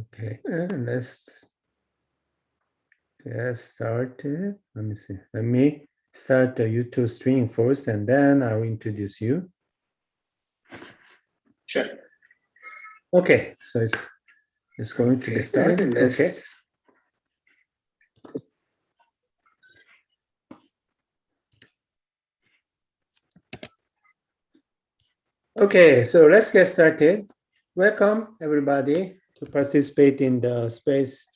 Okay, let's get started. Let me see. Let me start the YouTube stream first, and then I will introduce you. Sure. Okay, so it's going to be started. Okay. Okay, so let's get started. Welcome everybody to participate in the space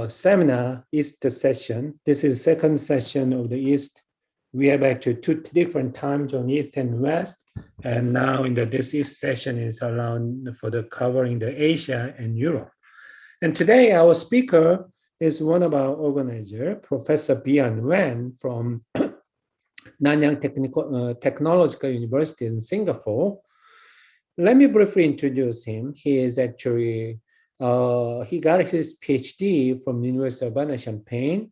seminar East session. This is second session of the East. We have actually two different time zones, East and West. And now in this East session is around for the covering the Asia and Europe. And today our speaker is one of our organizers, Professor Bian Wen from Nanyang Technological University in Singapore. Let me briefly introduce him. He is actually, he got his PhD from University of Urbana-Champaign.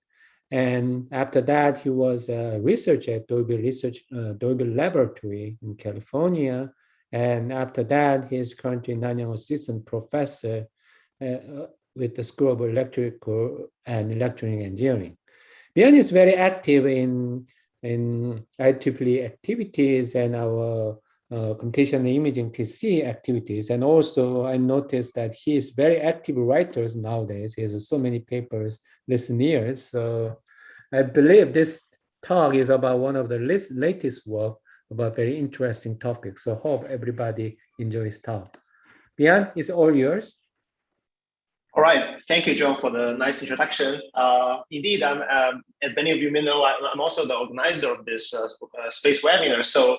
And after that, he was a researcher at Dolby Laboratory in California. And after that, he is currently Nanyang Assistant Professor with the School of Electrical and Electronic Engineering. Bian is very active in IEEE activities and our computational imaging TC activities. And also I noticed that he is very active writer nowadays. He has so many papers listed here. So I believe this talk is about one of the latest work about very interesting topics. So hope everybody enjoys talk. Bian, it's all yours. All right, thank you, Joe, for the nice introduction. Indeed, as many of you may know, I'm also the organizer of this space webinar.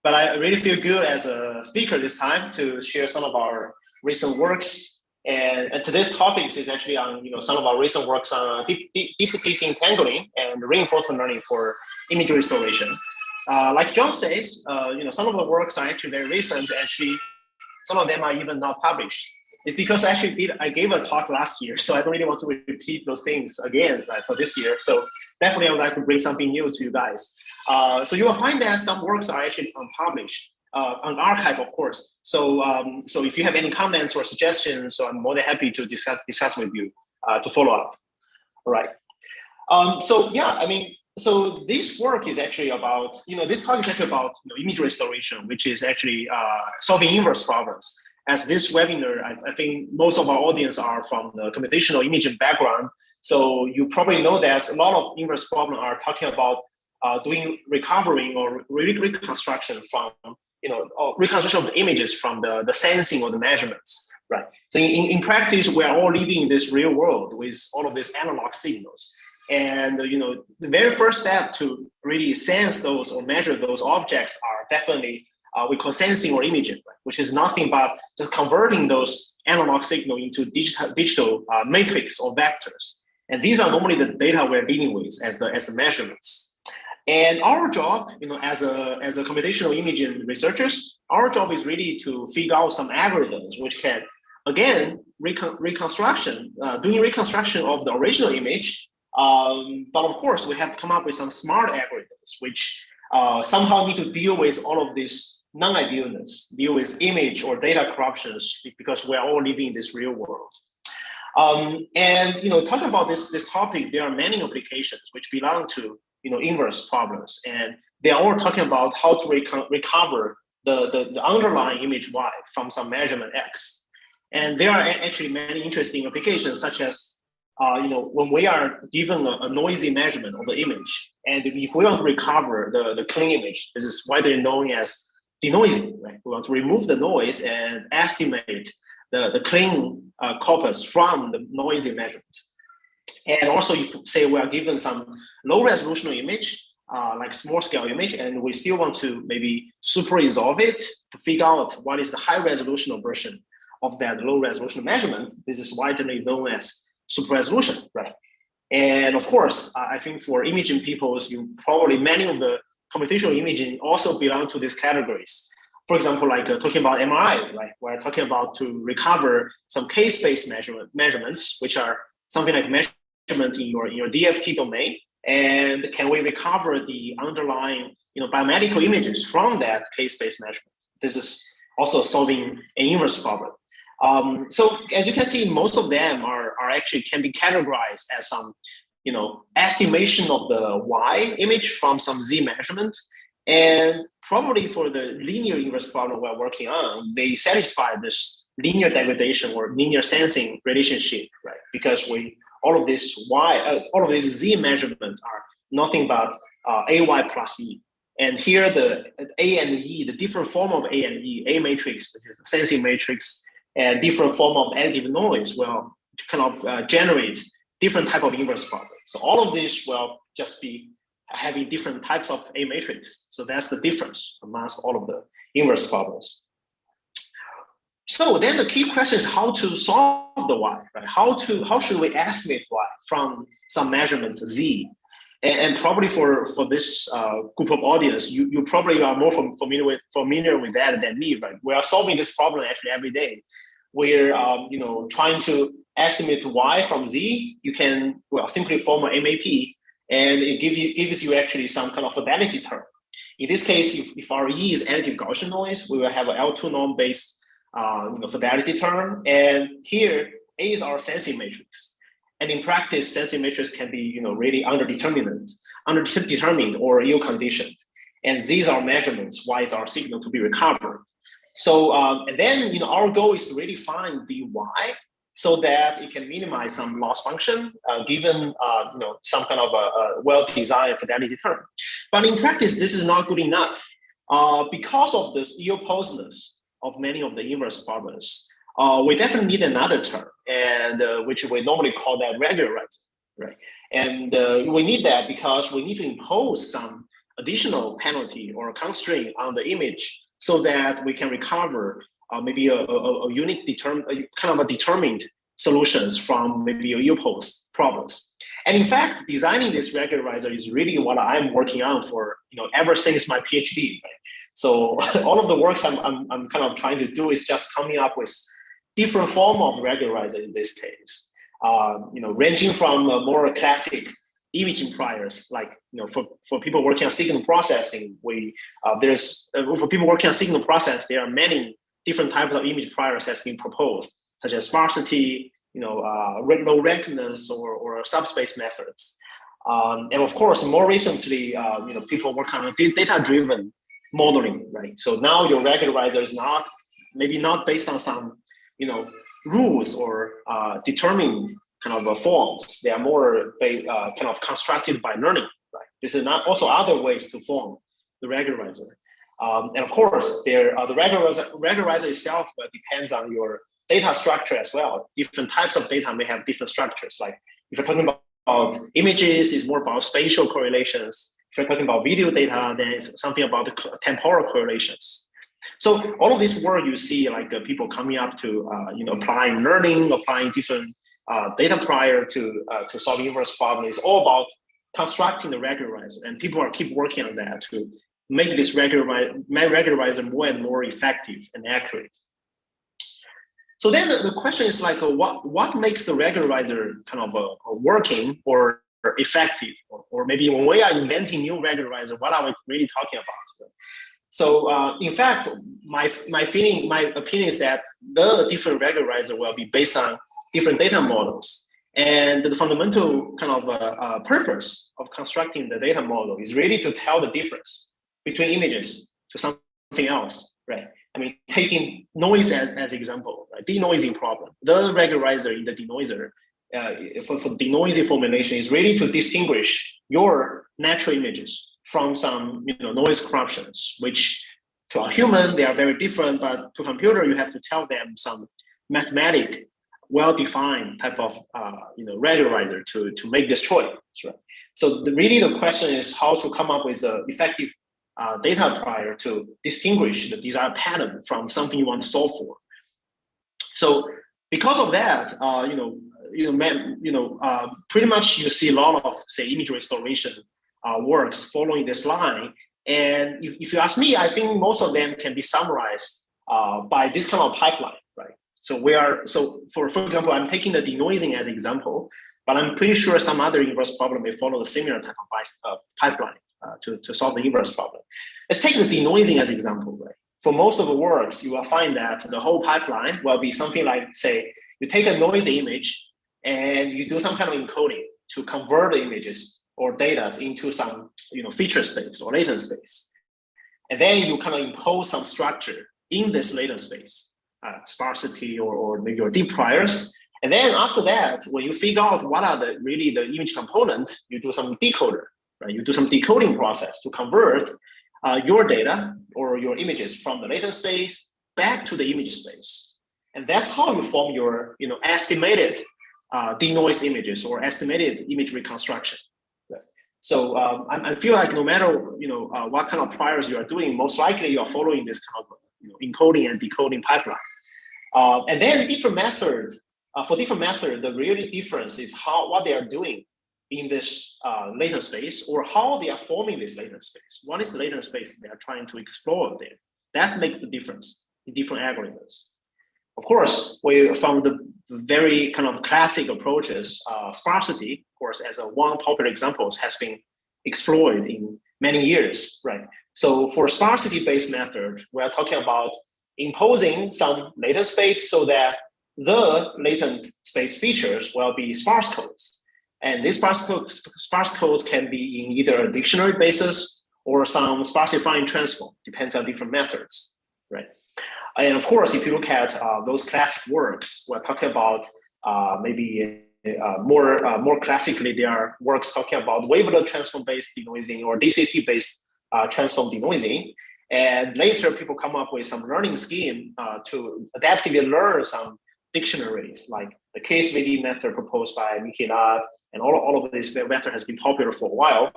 But I really feel good as a speaker this time to share some of our recent works. And today's topic is actually on some of our recent works on deep DC entangling and reinforcement learning for image restoration. Like John says, some of the works are actually very recent. Actually, some of them are even not published. It's because I gave a talk last year, so I don't really want to repeat those things again for this year. So definitely I would like to bring something new to you guys. So you will find that some works are actually unpublished, on archive, of course. So if you have any comments or suggestions, so I'm more than happy to discuss with you to follow up. All right. So this work is actually about, this talk is actually about image restoration, which is actually solving inverse problems. As this webinar, I think most of our audience are from the computational imaging background. So you probably know that a lot of inverse problems are talking about doing recovering or reconstruction from, or reconstruction of the images from the sensing or the measurements, right? So in practice, we are all living in this real world with all of these analog signals. And, the very first step to really sense those or measure those objects are definitely we call sensing or imaging, right? Which is nothing but just converting those analog signal into digital matrix or vectors. And these are normally the data we're dealing with as the measurements. And our job, as a computational imaging researchers, our job is really to figure out some algorithms which can, again, doing reconstruction of the original image. But of course, we have to come up with some smart algorithms which somehow need to deal with all of these non-idealness, deal with image or data corruptions, because we're all living in this real world. Talking about this topic, there are many applications which belong to inverse problems, and they are all talking about how to recover the underlying image Y from some measurement X. And there are actually many interesting applications, such as when we are given a noisy measurement of the image, and if we want to recover the clean image, this is widely known as denoising, right? We want to remove the noise and estimate the clean corpus from the noisy measurement. And also, if say we are given some low resolution image, like small scale image, and we still want to maybe super resolve it to figure out what is the high resolution version of that low resolution measurement. This is widely known as super resolution, right? And of course, I think for imaging people, many of the computational imaging also belong to these categories. For example, like talking about MRI, right? We're talking about to recover some case-based measurements, which are something like measurement in your DFT domain. And can we recover the underlying biomedical images from that case-based measurement? This is also solving an inverse problem. So as you can see, most of them are actually can be categorized as some, estimation of the Y image from some Z measurement. And probably for the linear inverse problem we're working on, they satisfy this linear degradation or linear sensing relationship, right? Because all of these Z measurements are nothing but AY plus E. And here the A and E, the different form of A and E, A matrix, the sensing matrix, and different form of additive noise will kind of generate different type of inverse problem. So all of this will just be having different types of A matrix. So that's the difference amongst all of the inverse problems. So then the key question is how to solve the Y, right? How should we estimate Y from some measurement Z? And probably for this group of audience, you probably are more familiar with that than me, right? We are solving this problem actually every day. We're trying to estimate Y from Z. You can simply form an MAP, and it gives you actually some kind of fidelity term. In this case, if our E is additive Gaussian noise, we will have an L2 norm based fidelity term, and here A is our sensing matrix. And in practice, sensing matrix can be really underdetermined or ill-conditioned. And Z is our measurements, Y is our signal to be recovered. So and then our goal is to really find the Y so that it can minimize some loss function given some kind of a well-designed fidelity term. But in practice, this is not good enough because of this ill-posedness of many of the inverse problems. We definitely need another term, and which we normally call that regularizer, right? And we need that because we need to impose some additional penalty or constraint on the image so that we can recover maybe a unique determined solutions from maybe ill-posed problems. And in fact, designing this regularizer is really what I'm working on for ever since my PhD. Right? So all of the works I'm kind of trying to do is just coming up with different form of regularizer in this case, ranging from more classic imaging priors, like for people working on signal processing, for people working on signal process, there are many different types of image priors that's been proposed, such as sparsity, low rankness, or subspace methods, and of course, more recently, people work on data-driven modeling, right? So now your regularizer is maybe not based on some rules or determined kind of forms. They are more kind of constructed by learning, right? This is not also other ways to form the regularizer. And of course, the regularizer itself depends on your data structure as well. Different types of data may have different structures. Like if you're talking about images, it's more about spatial correlations. If you're talking about video data, then it's something about the temporal correlations. So all of this work you see, like people coming up to applying learning, applying different data prior to solve inverse problems, is all about constructing the regularizer, and people keep working on that to make this regularizer more and more effective and accurate. So then the question is like, what makes the regularizer kind of working or effective, or maybe when we are inventing new regularizer, what are we really talking about? So in fact, my opinion is that the different regularizer will be based on different data models. And the fundamental kind of purpose of constructing the data model is really to tell the difference between images to something else, right? I mean, taking noise as example, right? Denoising problem. The regularizer in the denoiser for denoising formulation is really to distinguish your natural images from some noise corruptions, which to a human they are very different, but to a computer you have to tell them some mathematic, well-defined type of regularizer to make this choice. Right? So really the question is how to come up with an effective data prior to distinguish the desired pattern from something you want to solve for. So because of that, pretty much you see a lot of say image restoration works following this line. And if you ask me, I think most of them can be summarized by this kind of pipeline, right? So for example, I'm taking the denoising as example, but I'm pretty sure some other inverse problem may follow the similar type of pipeline to solve the inverse problem. Let's take the denoising as example, right? for most of the works, you will find that the whole pipeline will be something like, say, you take a noisy image and you do some kind of encoding to convert the images or data into some feature space or latent space. And then you kind of impose some structure in this latent space, sparsity or maybe your deep priors. And then after that, when you figure out what are really the image components, you do some decoder, right? You do some decoding process to convert your data or your images from the latent space back to the image space. And that's how you form your estimated denoised images or estimated image reconstruction. Right? So I feel like no matter what kind of priors you are doing, most likely you are following this kind of encoding and decoding pipeline. And then different methods. For different methods, the really difference is what they are doing in this latent space or how they are forming this latent space. What is the latent space they are trying to explore there? That makes the difference in different algorithms. Of course, from the very kind of classic approaches, sparsity, of course, as one popular example, has been explored in many years, right? So for sparsity-based method, we are talking about imposing some latent space so that the latent space features will be sparse codes. And these sparse codes can be in either a dictionary basis or some sparsifying transform, depends on different methods, right? And of course, if you look at those classic works, we're talking about maybe more classically, there are works talking about wavelet transform-based denoising or DCT-based transform denoising. And later, people come up with some learning scheme to adaptively learn some dictionaries, like the case-VD method proposed by Mickey Lab, and all of this method has been popular for a while.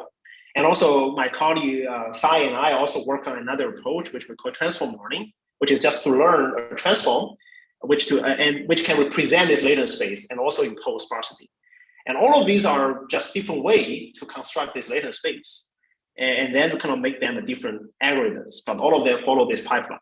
And also, my colleague Sai and I also work on another approach, which we call transform learning, which is just to learn a transform, which can represent this latent space and also impose sparsity. And all of these are just different ways to construct this latent space, and then kind of make them a different algorithms. But all of them follow this pipeline.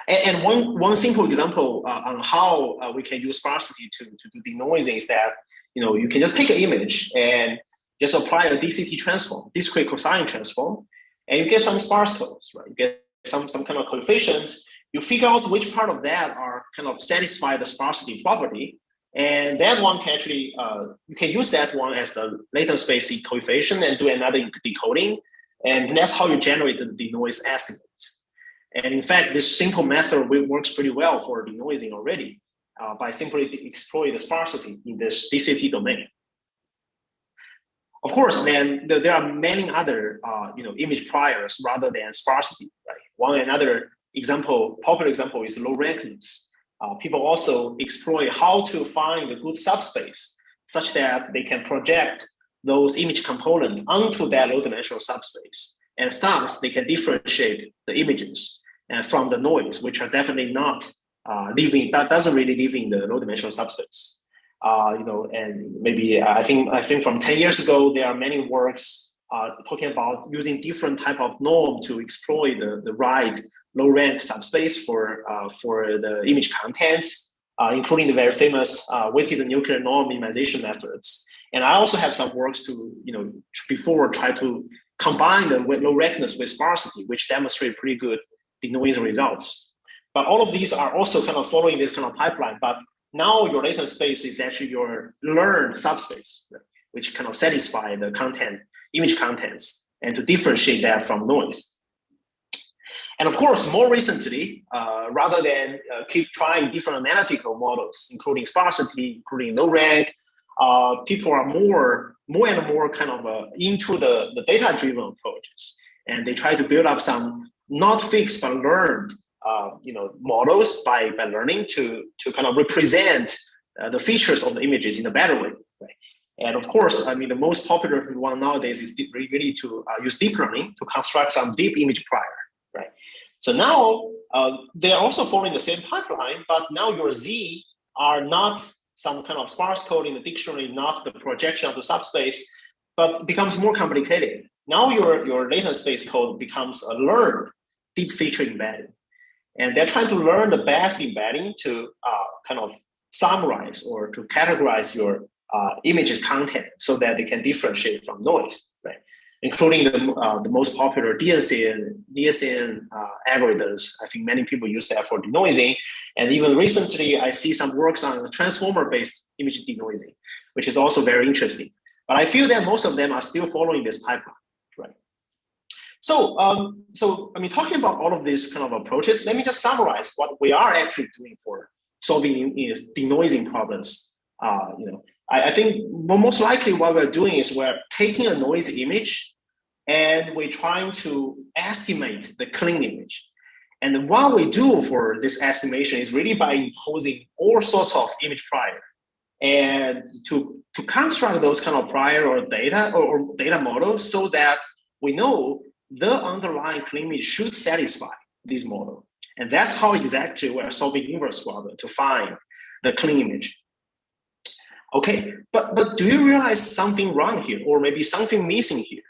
And one simple example on how we can use sparsity to do denoising is that you can just take an image and just apply a DCT transform, discrete cosine transform, and you get some sparse codes, right? You get some kind of coefficient. You figure out which part of that are kind of satisfy the sparsity property, and that one can actually you can use that one as the latent space coefficient and do another decoding, and that's how you generate the denoise estimates. And in fact, this simple method works pretty well for denoising already by simply exploiting the sparsity in this DCT domain. Of course, then there are many other image priors rather than sparsity, right? Another example, popular example, is low rankness. People also exploit how to find a good subspace such that they can project those image components onto that low-dimensional subspace, and thus they can differentiate the images from the noise, which are definitely not that doesn't really live in the low-dimensional subspace. And maybe I think from 10 years ago, there are many works talking about using different type of norm to exploit the right low-rank subspace for the image contents, including the very famous weighted nuclear norm minimization methods. And I also have some works to before try to combine the low rankness with sparsity, which demonstrate pretty good denoising results. But all of these are also kind of following this kind of pipeline. But now your latent space is actually your learned subspace, right, which kind of satisfy the image contents, and to differentiate that from noise. And of course, more recently, rather than keep trying different analytical models, including sparsity, including low rank, people are more and more kind of into the data-driven approaches, and they try to build up some not fixed but learned models by learning to kind of represent the features of the images in a better way. Right? And of course, I mean, the most popular one nowadays is really to use deep learning to construct some deep image prior. Right? So now they're also following the same pipeline, but now your Z are not some kind of sparse code in the dictionary, not the projection of the subspace, but becomes more complicated. Now your latent space code becomes a learned deep feature embedding. And they're trying to learn the best embedding to kind of summarize or to categorize your image's content so that they can differentiate from noise, right? including the most popular DSN algorithms. I think many people use that for denoising. And even recently, I see some works on transformer-based image denoising, which is also very interesting. But I feel that most of them are still following this pipeline, right? So, I mean, talking about all of these kind of approaches, let me just summarize what we are actually doing for solving denoising problems. I think most likely what we're doing is we're taking a noisy image and we're trying to estimate the clean image. And what we do for this estimation is really by imposing all sorts of image prior and to construct those kind of prior or data models so that we know the underlying clean image should satisfy this model. And that's how exactly we're solving inverse problem to find the clean image. Okay, but do you realize something wrong here or maybe something missing here?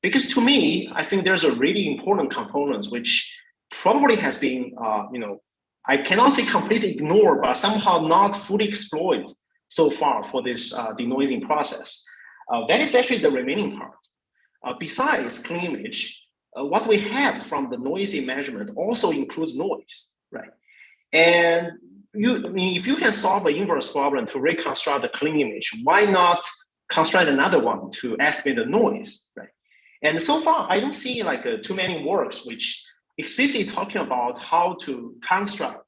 Because to me, I think there's a really important component which probably has been, I cannot say completely ignored, but somehow not fully exploited so far for this denoising process. That is actually the remaining part. Besides clean image, what we have from the noisy measurement also includes noise, right? And if you can solve an inverse problem to reconstruct the clean image, why not construct another one to estimate the noise, right? And so far, I don't see like too many works which explicitly talking about how to construct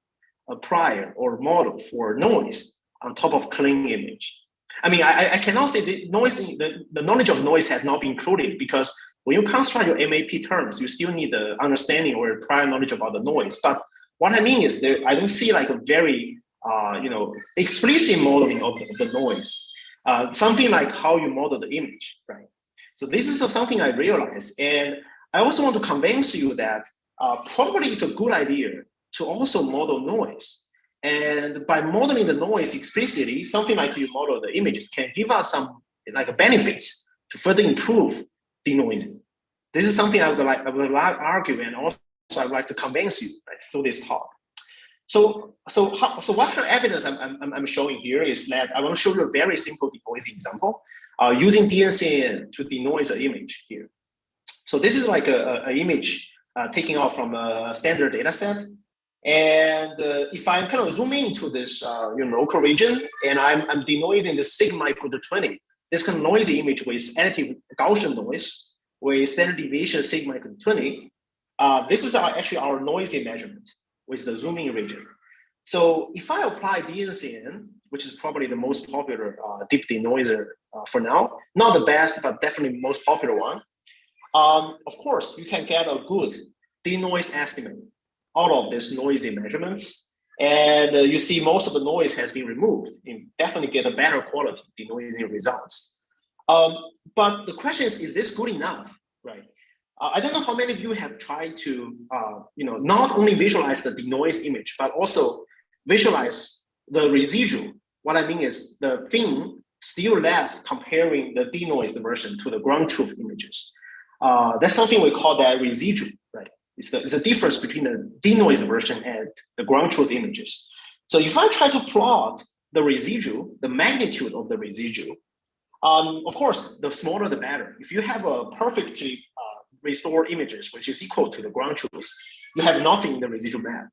a prior or model for noise on top of clean image. I mean, I cannot say the noise, the knowledge of noise has not been included because when you construct your MAP terms, you still need the understanding or prior knowledge about the noise. But what I mean is I don't see like a very, explicit modeling of the noise, something like how you model the image, right? So this is something I realized. And I also want to convince you that probably it's a good idea to also model noise. And by modeling the noise explicitly, something like you model the images can give us some like benefits to further improve denoising. This is something I would like argue, and also I would like to convince you through this talk. So what kind of evidence I'm showing here is that I want to show you a very simple denoising example using DNCN to denoise an image here. So this is like an image taken out from a standard data set. And if I'm kind of zooming into this local region and I'm denoising the sigma equal to 20, this kind of noisy image with additive Gaussian noise with standard deviation sigma equal to 20, this is actually our noisy measurement with the zooming region. So if I apply DNCN, which is probably the most popular deep denoiser for now, not the best, but definitely most popular one, of course, you can get a good denoise estimate out of these noisy measurements. And you see most of the noise has been removed and definitely get a better quality denoising results. But the question is this good enough, right? I don't know how many of you have tried to, not only visualize the denoised image, but also visualize the residual. What I mean is the thing still left comparing the denoised version to the ground truth images. That's something we call that residual, right? It's the difference between the denoised version and the ground truth images. So if I try to plot the residual, the magnitude of the residual, of course, the smaller the better. If you have a perfectly restored images, which is equal to the ground truth, you have nothing in the residual map.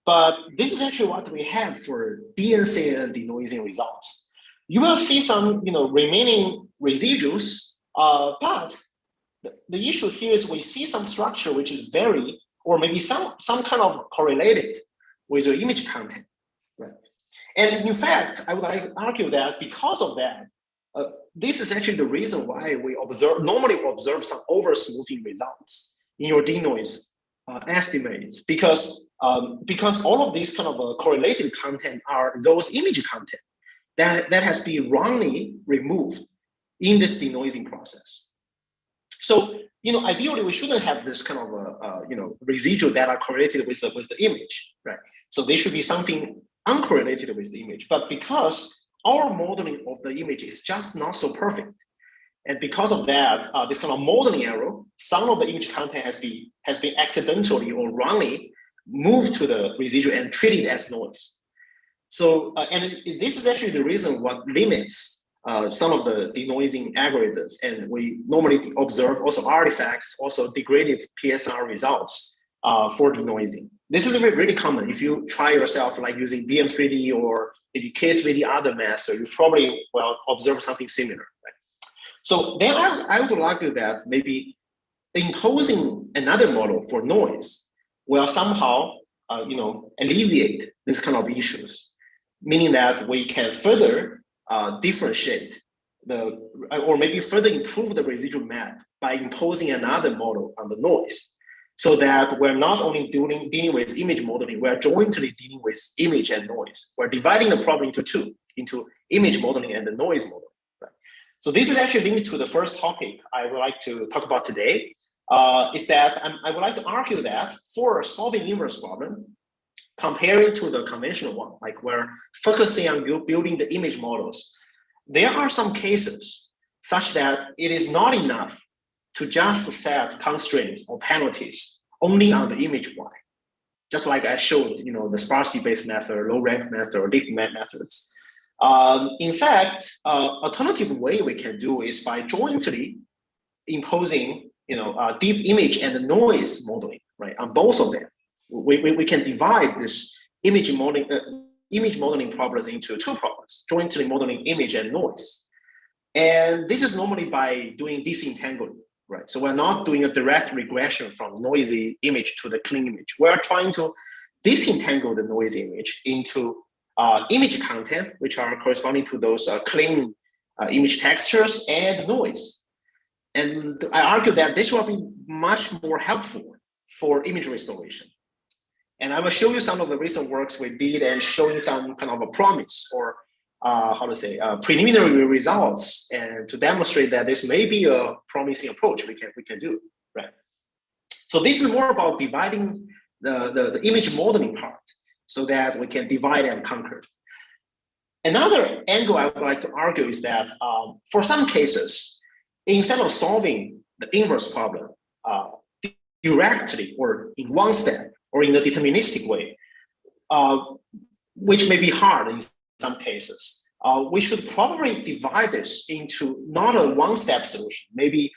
But this is actually what we have for DNCN denoising results. You will see some, remaining residuals, but the issue here is we see some structure which is very, or maybe some kind of correlated with your image content, right? And in fact, I would argue that because of that, this is actually the reason why we normally observe some over-smoothing results in your denoise estimates, because all of these kind of correlated content are those image content that has been wrongly removed in this denoising process. So, ideally, we shouldn't have this kind of, residual that are correlated with the image, right? So they should be something uncorrelated with the image. But because our modeling of the image is just not so perfect, and because of that, this kind of modeling error, some of the image content has been accidentally or wrongly moved to the residual and treated as noise. So, and this is actually the reason what limits some of the denoising algorithms, and we normally observe also artifacts, also degraded PSR results for denoising. This is really common. If you try yourself, like using BM3D or maybe K3D other master, you probably will observe something similar. Right? So then I would argue that maybe imposing another model for noise will somehow alleviate this kind of issues, meaning that we can further differentiate or maybe further improve the residual map by imposing another model on the noise, so that we're not only dealing with image modeling, we're jointly dealing with image and noise. We're dividing the problem into two, into image modeling and the noise modeling. Right? So this is actually linked to the first topic I would like to talk about today, is that I would like to argue that for solving inverse problem, comparing to the conventional one, like we're focusing on building the image models, there are some cases such that it is not enough to just set constraints or penalties only on the image Y. Just like I showed, the sparsity-based method, low-rank method, or deep methods. In fact, alternative way we can do is by jointly imposing, deep image and noise modeling, right, on both of them. We can divide this image modeling problems into two problems, jointly modeling image and noise. And this is normally by doing disentangling, right? So we're not doing a direct regression from noisy image to the clean image. We're trying to disentangle the noisy image into image content, which are corresponding to those clean image textures and noise. And I argue that this will be much more helpful for image restoration. And I will show you some of the recent works we did and showing some kind of a promise or preliminary results, and to demonstrate that this may be a promising approach we can do, right? So this is more about dividing the image modeling part so that we can divide and conquer. Another angle I would like to argue is that for some cases, instead of solving the inverse problem directly or in one step or in a deterministic way, which may be hard in some cases, we should probably divide this into not a one-step solution, maybe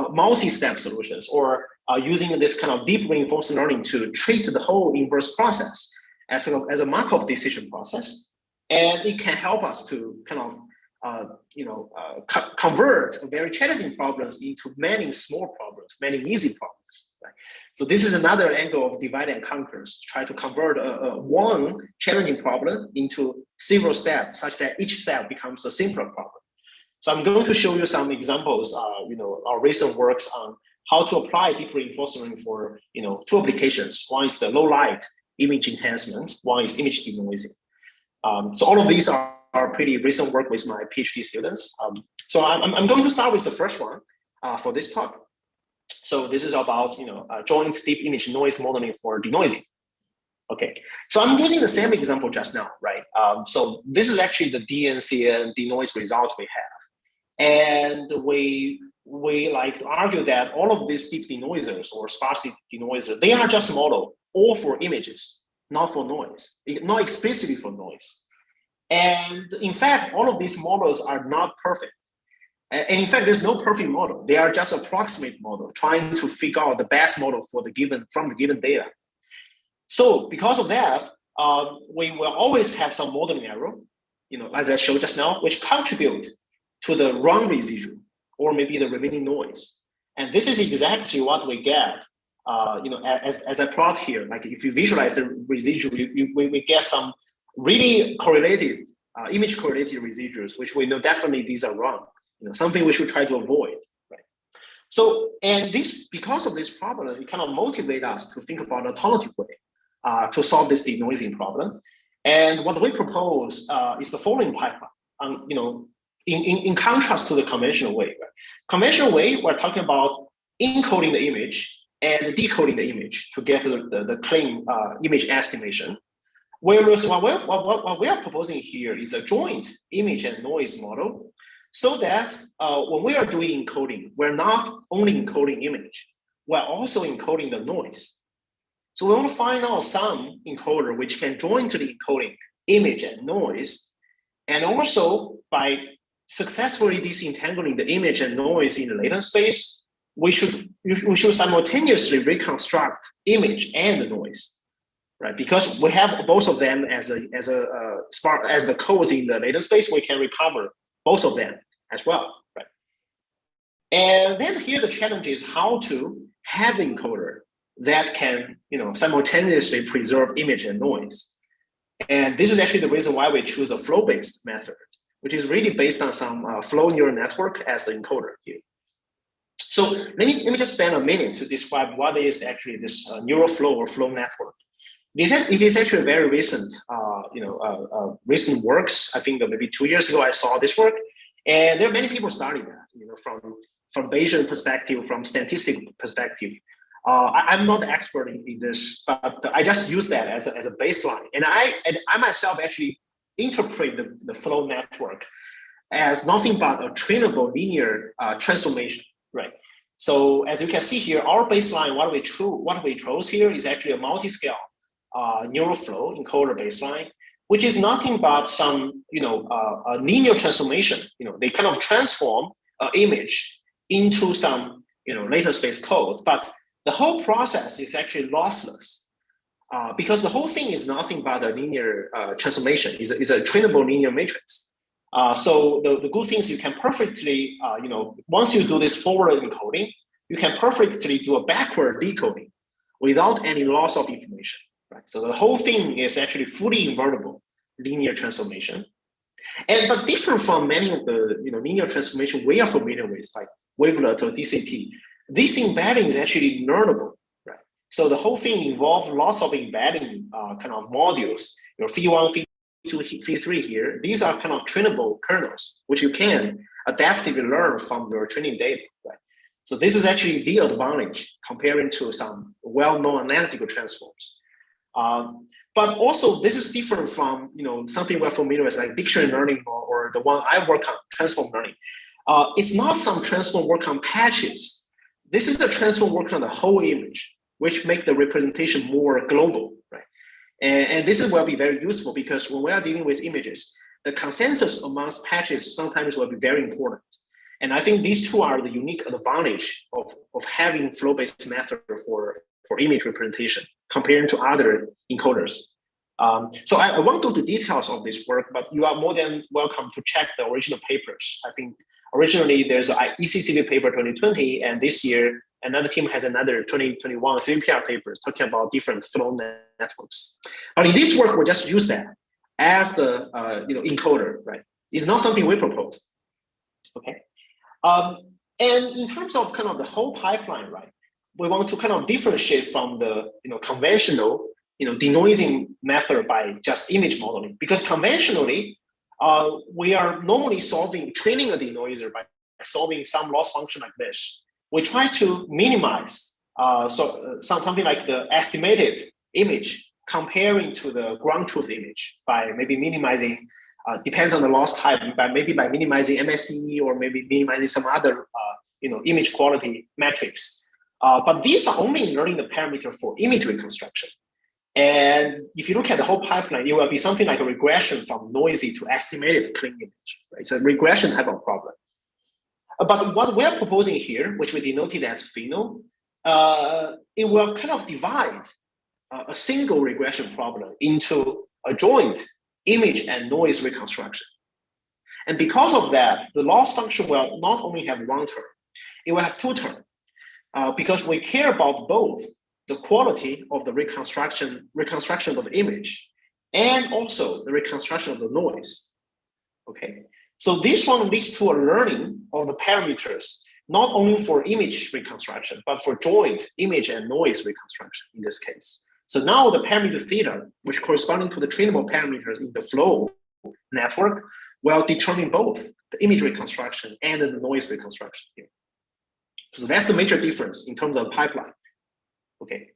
multi-step solutions, or using this kind of deep reinforcement learning to treat the whole inverse process as a Markov decision process. And it can help us to kind of convert very challenging problems into many small problems, many easy problems. Right? So this is another angle of divide and conquer, to try to convert one challenging problem into several steps, such that each step becomes a simpler problem. So I'm going to show you some examples, our recent works on how to apply deep reinforcement for, two applications. One is the low light image enhancement. One is image denoising. So all of these are pretty recent work with my PhD students. So I'm going to start with the first one for this talk. So this is about joint deep image noise modeling for denoising. Okay, so I'm using the same example just now, right? So this is actually the DNCN denoise results we have, and we like to argue that all of these deep denoisers or sparsity denoisers, they are just modeled all for images, not for noise, not explicitly for noise. And in fact, all of these models are not perfect. And in fact, there's no perfect model. They are just approximate model, trying to figure out the best model from the given data. So because of that, we will always have some modeling error, as I showed just now, which contribute to the wrong residual or maybe the remaining noise. And this is exactly what we get, as I plot here. Like if you visualize the residual, we get some really correlated, image correlated residuals, which we know definitely these are wrong. Something we should try to avoid, right? So, and this, because of this problem, it kind of motivate us to think about an alternative way to solve this denoising problem. And what we propose is the following pipeline. In contrast to the conventional way. Right? Conventional way, we're talking about encoding the image and decoding the image to get the clean image estimation. Whereas what we are proposing here is a joint image and noise model, so that when we are doing encoding, we're not only encoding image, we're also encoding the noise. So we want to find out some encoder which can jointly encoding image and noise, and also by successfully disentangling the image and noise in the latent space, we should simultaneously reconstruct image and noise, right? Because we have both of them as the codes in the latent space, we can recover both of them as well, right? And then here the challenge is how to have an encoder that can, simultaneously preserve image and noise. And this is actually the reason why we choose a flow-based method, which is really based on some flow neural network as the encoder here. So let me just spend a minute to describe what is actually this neural flow or flow network. It is actually very recent, recent works. I think that maybe 2 years ago I saw this work, and there are many people studying that, from Bayesian perspective, from statistical perspective. I'm not an expert in this, but I just use that as a baseline, and I myself actually interpret the flow network as nothing but a trainable linear transformation, right? So as you can see here, our baseline, what we chose here is actually a multi-scale neural flow encoder baseline, which is nothing but some a linear transformation. They kind of transform an image into some latent space code, but the whole process is actually lossless because the whole thing is nothing but a linear transformation. Is a trainable linear matrix. So the good thing is you can perfectly, once you do this forward encoding, you can perfectly do a backward decoding without any loss of information. Right? So the whole thing is actually fully invertible linear transformation, but different from many of the linear transformation we are familiar with, like wavelet or DCT. This embedding is actually learnable, right? So the whole thing involves lots of embedding kind of modules. Phi1, Phi2, Phi3 here. These are kind of trainable kernels, which you can adaptively learn from your training data, right? So this is actually the advantage comparing to some well-known analytical transforms. But also this is different from something we're familiar with like dictionary learning or the one I work on, transform learning. It's not some transform work on patches. This is the transform work on the whole image, which make the representation more global, right? And this will be very useful because when we are dealing with images, the consensus amongst patches sometimes will be very important. And I think these two are the unique advantage of having flow-based method for image representation compared to other encoders. So I won't go to details of this work, but you are more than welcome to check the original papers. I think originally there's an ECCV paper 2020, and this year another team has another 2021 CVPR paper talking about different flow networks. But in this work, we just use that as the encoder, right? It's not something we proposed. Okay. And in terms of kind of the whole pipeline, right? We want to kind of differentiate from the conventional denoising method by just image modeling, because conventionally we are normally training a denoiser by solving some loss function like this. We try to minimize something like the estimated image comparing to the ground truth image by maybe minimizing, depends on the loss type, by minimizing MSE or maybe minimizing some other image quality metrics. But these are only learning the parameter for image reconstruction. And if you look at the whole pipeline, it will be something like a regression from noisy to estimated clean image. Right? It's a regression type of problem. But what we're proposing here, which we denoted as FINO, it will kind of divide a single regression problem into a joint image and noise reconstruction. And because of that, the loss function will not only have one term, it will have two terms, because we care about both the quality of the reconstruction of the image and also the reconstruction of the noise. Okay, so this one leads to a learning of the parameters, not only for image reconstruction, but for joint image and noise reconstruction in this case. So now the parameter theta, which corresponding to the trainable parameters in the flow network, will determine both the image reconstruction and the noise reconstruction here. So that's the major difference in terms of pipeline. Okay,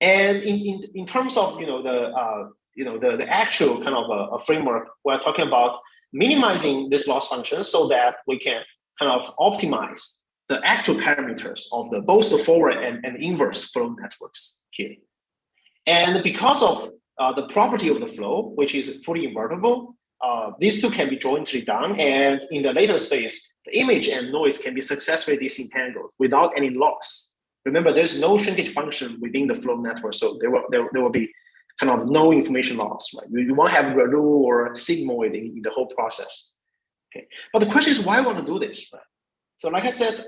and in terms of the actual kind of a framework, we're talking about minimizing this loss function so that we can kind of optimize the actual parameters of both the forward and inverse flow networks here. And because of the property of the flow, which is fully invertible, these two can be jointly done, and in the later space, the image and noise can be successfully disentangled without any loss. Remember, there's no shrinkage function within the flow network, so there will be kind of no information loss, right? You won't have ReLU or sigmoid in the whole process. Okay, but the question is, why I want to do this, right? So, like I said,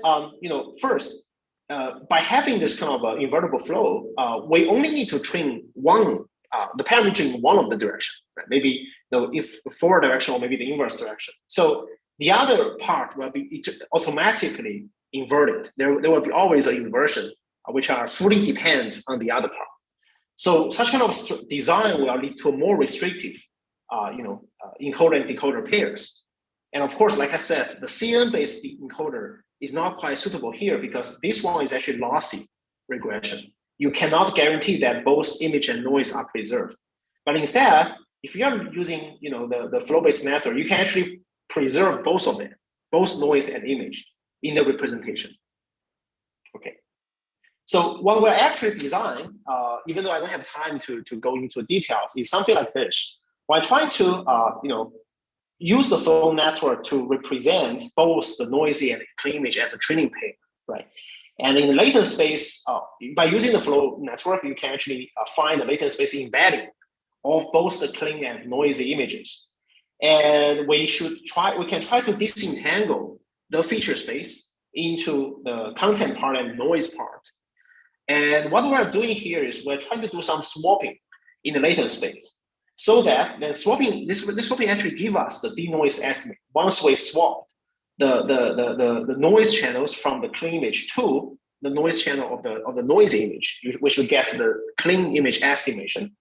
first, by having this kind of invertible flow, we only need to train one, the parameter in one of the direction, right? Maybe if the forward direction or maybe the inverse direction. So the other part will be automatically inverted. There will be always an inversion, which are fully depends on the other part. So such kind of design will lead to a more restrictive, encoder and decoder pairs. And of course, like I said, the CNN-based encoder is not quite suitable here because this one is actually lossy regression. You cannot guarantee that both image and noise are preserved. But instead, if you are using the flow-based method, you can actually preserve both of them, both noise and image in the representation. Okay. So what we're actually designing, even though I don't have time to go into details, is something like this. We're trying to use the flow network to represent both the noisy and clean image as a training pair, right? And in the latent space, by using the flow network, you can actually find the latent space embedding of both the clean and noisy images. And we can try to disentangle the feature space into the content part and noise part. And what we're doing here is we're trying to do some swapping in the latent space, so that then swapping this swapping actually give us the denoise estimate. Once we swap the noise channels from the clean image to the noise channel of the noisy image, we should get the clean image estimation.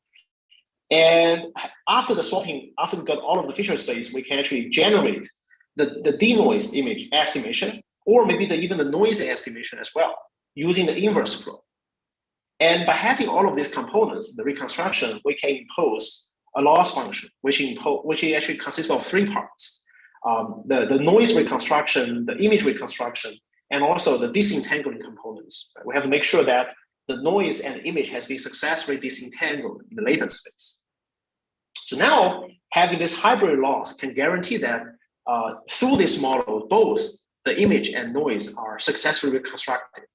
And after the swapping, after we got all of the feature space, we can actually generate the denoise image estimation, or maybe even the noise estimation as well, using the inverse flow. And by having all of these components, the reconstruction, we can impose a loss function, which actually consists of three parts: the noise reconstruction, the image reconstruction, and also the disentangling components. We have to make sure that the noise and image has been successfully disentangled in the latent space. So now, having this hybrid loss can guarantee that through this model, both the image and noise are successfully reconstructed,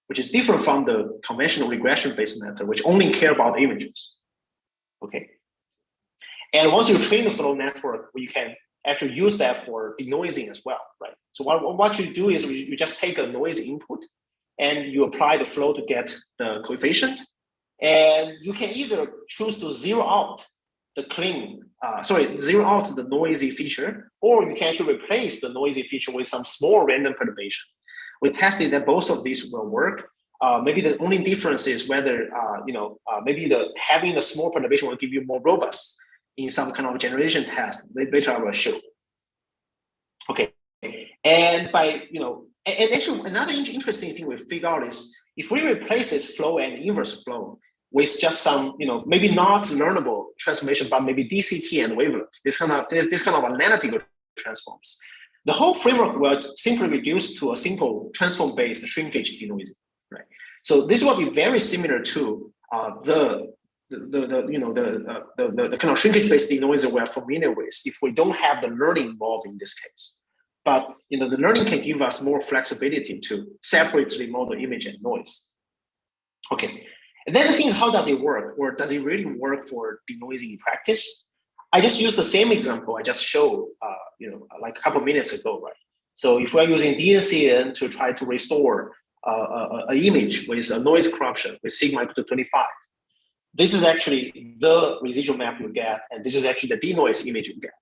which is different from the conventional regression-based method, which only care about images. Okay. And once you train the flow network, you can actually use that for denoising as well, right? So what you do is you just take a noise input and you apply the flow to get the coefficient. And you can either choose to zero out the noisy feature, or you can actually replace the noisy feature with some small random perturbation. We tested that both of these will work. Maybe the only difference is whether, maybe having the small perturbation will give you more robust in some kind of generalization test. Later I will show. Okay, and and actually another interesting thing we figure out is if we replace this flow and inverse flow with just some, maybe not learnable transformation, but maybe DCT and wavelengths, this kind of analytical transforms, the whole framework will simply reduce to a simple transform-based shrinkage denoising, right? So this will be very similar to the kind of shrinkage-based denoiser we're familiar with if we don't have the learning involved in this case. But the learning can give us more flexibility to separately model image and noise. Okay, and then the thing is, how does it work, or does it really work for denoising in practice? I just used the same example I just showed, like a couple minutes ago, right? So if we're using DNCN to try to restore an image with a noise corruption with sigma equal to 25, this is actually the residual map you get, and this is actually the denoise image you get.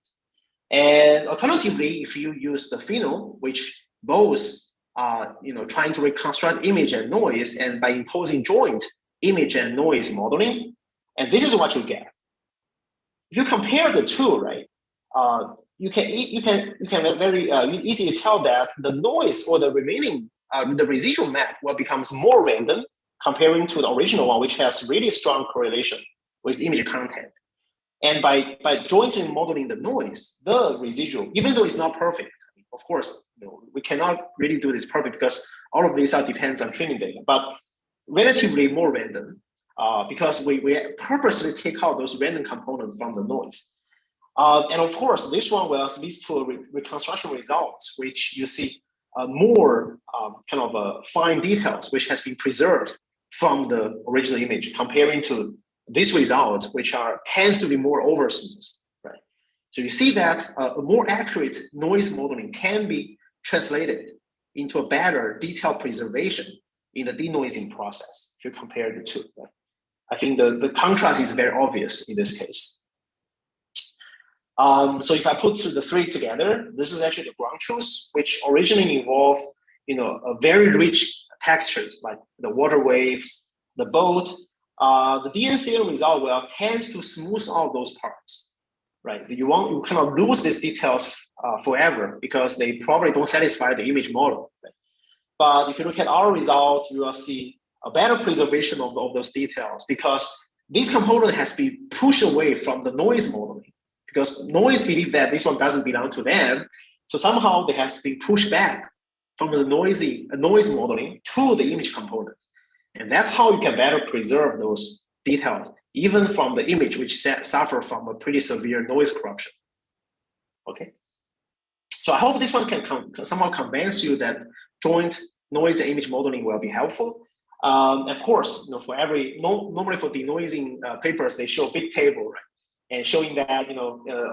And alternatively, if you use the phenol, which both are trying to reconstruct image and noise, and by imposing joint image and noise modeling, and this is what you get. If you compare the two, right, you can very easily tell that the noise or the remaining the residual map will becomes more random comparing to the original one, which has really strong correlation with image content. And by jointly modeling the noise, the residual, even though it's not perfect, of course, we cannot really do this perfect because all of these depends on training data, but relatively more random because we purposely take out those random components from the noise. And of course, this one will lead to a reconstruction results, which you see more kind of fine details, which has been preserved from the original image, comparing to this result, which tends to be more oversmoothed, right? So you see that a more accurate noise modeling can be translated into a better detailed preservation in the denoising process if you compare the two. Right? I think the contrast is very obvious in this case. So if I put the three together, this is actually the ground truth, which originally involved, a very rich textures like the water waves, the boat. The DNCA result will tends to smooth out those parts, right? You cannot lose these details forever because they probably don't satisfy the image model. Right? But if you look at our result, you will see a better preservation of those details because this component has been pushed away from the noise modeling. Because noise believe that this one doesn't belong to them. So somehow they has been pushed back from the noise modeling to the image component. And that's how you can better preserve those details, even from the image, which suffer from a pretty severe noise corruption. Okay. So I hope this one can somehow convince you that joint noise and image modeling will be helpful. Of course, for normally for denoising papers, they show big table, right? And showing that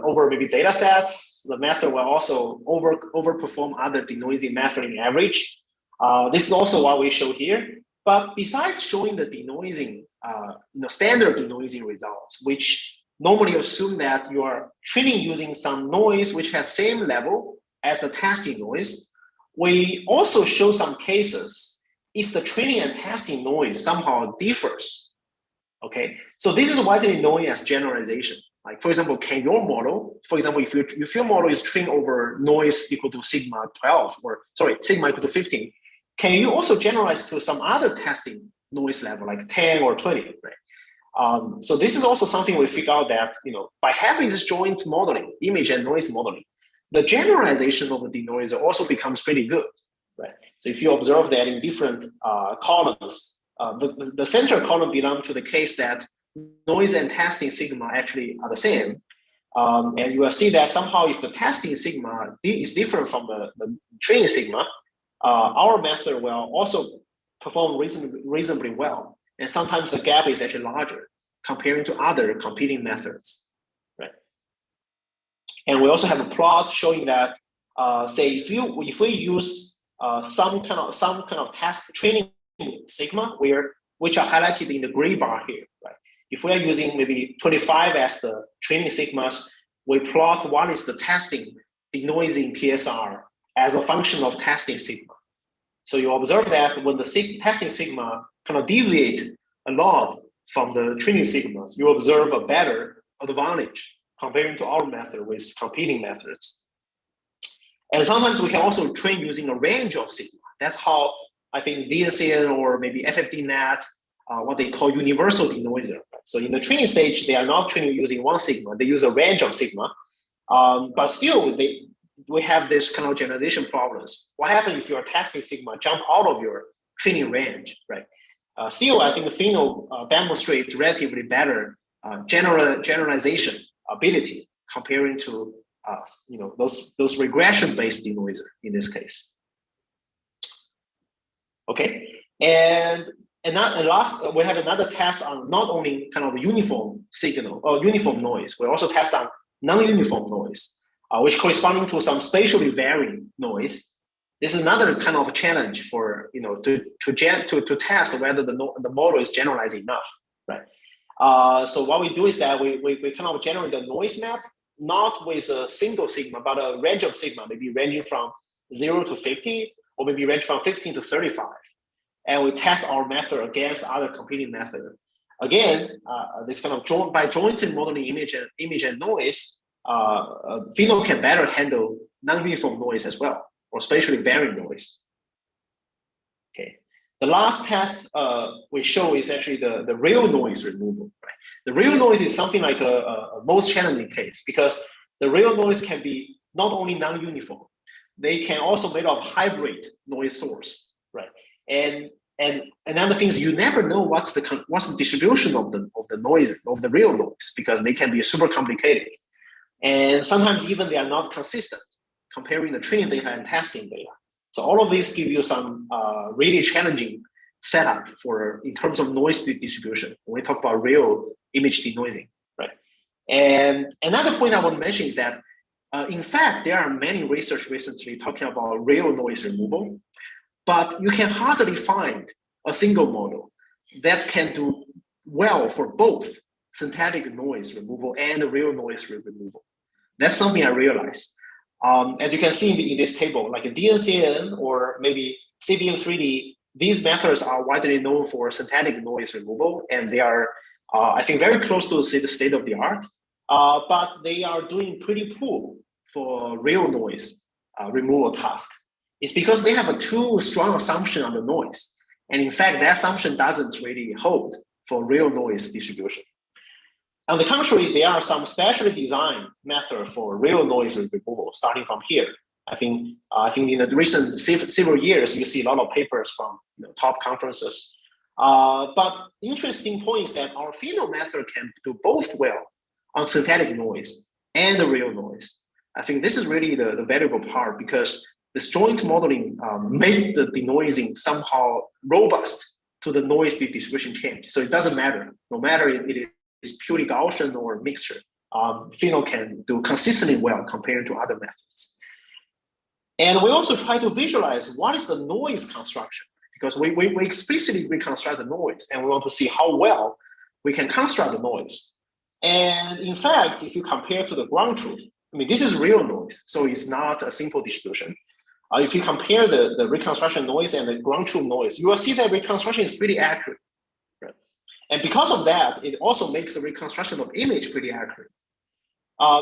over maybe data sets, the method will also overperform other denoising method in average. This is also what we show here. But besides showing the denoising, standard denoising results, which normally assume that you are training using some noise which has same level as the testing noise, we also show some cases if the training and testing noise somehow differs. Okay, so this is widely known as generalization. Like, for example, can your model, for example, if your model is trained over noise equal to sigma 12, sigma equal to 15, can you also generalize to some other testing noise level, like 10 or 20, right? So this is also something we figure out that, by having this joint modeling, image and noise modeling, the generalization of the denoiser also becomes pretty good, right? So if you observe that in different columns, the central column belongs to the case that noise and testing sigma actually are the same. And you will see that somehow if the testing sigma is different from the training sigma, our method will also perform reasonably well. And sometimes the gap is actually larger comparing to other competing methods, right? And we also have a plot showing that, say, if we use some kind of test training sigma which are highlighted in the gray bar here, right? If we are using maybe 25 as the training sigmas, we plot what is the testing denoising PSR as a function of testing sigma. So you observe that when the testing sigma kind of deviate a lot from the training sigmas, you observe a better advantage comparing to our method with competing methods. And sometimes we can also train using a range of sigma. That's how I think DNCN or maybe FFDNet, what they call universal denoiser. So in the training stage, they are not training using one sigma, they use a range of sigma. But still, we have this kind of generalization problems. What happens if your testing sigma jump out of your training range, right? Still, I think the Pheno demonstrates relatively better generalization ability comparing to those regression-based denoiser in this case. Okay, and last, we have another test on not only kind of uniform signal or uniform noise, we also test on non-uniform noise, which corresponding to some spatially varying noise. This is another kind of challenge for to test whether the model is generalized enough, right? So what we do is that we kind of generate a noise map, not with a single sigma, but a range of sigma, maybe ranging from 0 to 50, or maybe range from 15 to 35. And we test our method against other competing methods. Again, this kind of by jointly modeling image and noise, Pheno can better handle non-uniform noise as well, or spatially varying noise. Okay. The last test we show is actually the real noise removal. Right? The real noise is something like a most challenging case because the real noise can be not only non-uniform, they can also made of hybrid noise source, right? And another thing is you never know what's the distribution of the noise of the real noise because they can be super complicated. And sometimes even they are not consistent comparing the training data and testing data. So all of these give you some really challenging setup in terms of noise distribution when we talk about real image denoising, right? And another point I want to mention is that, in fact, there are many research recently talking about real noise removal, but you can hardly find a single model that can do well for both synthetic noise removal and real noise removal. That's something I realized. As you can see in this table, like a DNCN or maybe CVM3D, these methods are widely known for synthetic noise removal, and they are, I think, very close to the state of the art, but they are doing pretty poor for real noise removal task. It's because they have a too strong assumption on the noise. And in fact, that assumption doesn't really hold for real noise distribution. On the contrary, there are some specially designed methods for real noise removal, starting from here. I think in the recent several years, you see a lot of papers from top conferences. But the interesting point is that our Pheno method can do both well on synthetic noise and the real noise. I think this is really the valuable part, because this joint modeling made the denoising somehow robust to the noise distribution change. So it doesn't matter, no matter if it is purely Gaussian or mixture, Pheno can do consistently well compared to other methods. And we also try to visualize what is the noise construction, because we explicitly reconstruct the noise, and we want to see how well we can construct the noise. And in fact, if you compare to the ground truth, I mean, this is real noise, so it's not a simple distribution. If you compare the reconstruction noise and the ground truth noise, you will see that reconstruction is pretty accurate. Right? And because of that, it also makes the reconstruction of image pretty accurate.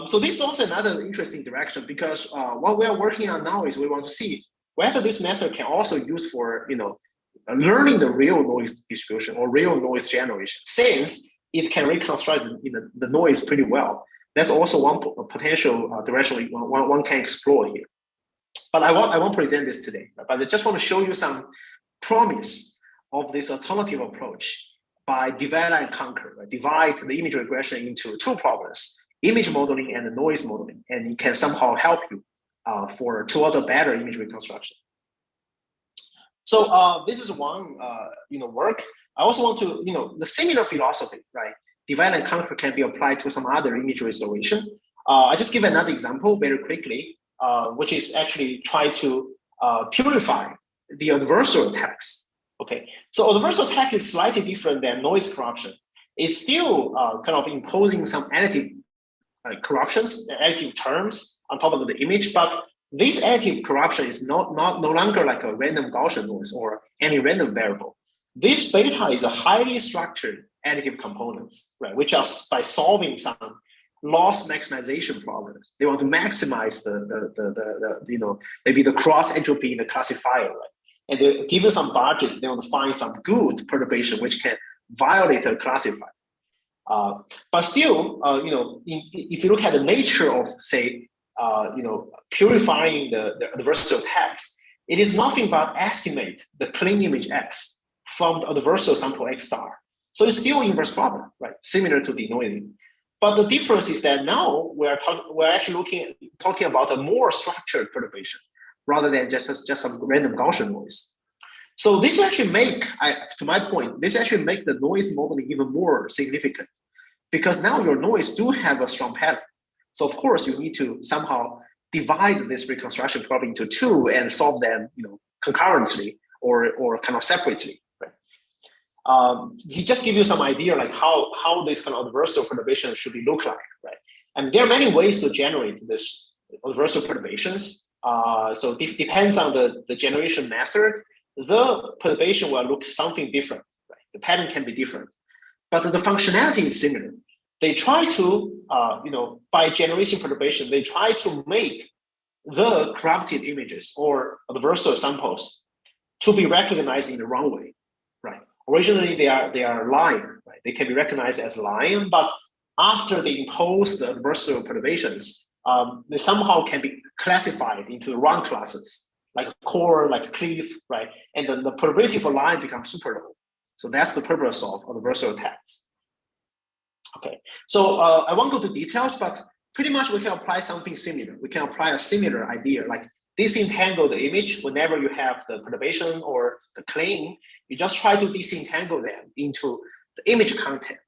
So this is also another interesting direction, because what we are working on now is we want to see whether this method can also use for learning the real noise distribution or real noise generation, since it can reconstruct the noise pretty well. That's also one potential direction one can explore here. But I won't present this today, but I just want to show you some promise of this alternative approach by divide and conquer, right? Divide the image regression into two problems: image modeling and noise modeling, and it can somehow help you towards a better image reconstruction. So this is one work. I also want to the similar philosophy, right? Divide and conquer can be applied to some other image restoration. I just give another example very quickly, which is actually try to purify the adversarial tags. Okay, so adversarial tag is slightly different than noise corruption. It's still kind of imposing some additive corruptions, additive terms on top of the image, but this additive corruption is no longer like a random Gaussian noise or any random variable. This beta is a highly structured additive components, right? Which are by solving some loss maximization problems. They want to maximize the maybe the cross entropy in the classifier, right? And they give you some budget. They want to find some good perturbation which can violate the classifier. But still, if you look at the nature of, say, purifying the adversarial tags, it is nothing but estimate the clean image X from the adversarial sample X star. So it's still inverse problem, right? Similar to denoising. But the difference is that now we're actually talking about a more structured perturbation rather than just some random Gaussian noise. So this actually to my point, this actually make the noise modeling even more significant, because now your noise do have a strong pattern. So of course you need to somehow divide this reconstruction problem into two and solve them, concurrently or kind of separately. He just give you some idea like how this kind of adversarial perturbation should be look like, right? And there are many ways to generate this adversarial perturbations. So it depends on the generation method. The perturbation will look something different, right? The pattern can be different, but the functionality is similar. They try to, by generation perturbation, they try to make the corrupted images or adversarial samples to be recognized in the wrong way, right? Originally, they are line, right? They can be recognized as line, but after they impose the adversarial perturbations, they somehow can be classified into the wrong classes, like core, like cliff, right? And then the probability for line becomes super low. So that's the purpose of adversarial tags. Okay, so I won't go to details, but pretty much we can apply something similar. We can apply a similar idea, like disentangle the image whenever you have the perturbation or the claim. You just try to disentangle them into the image content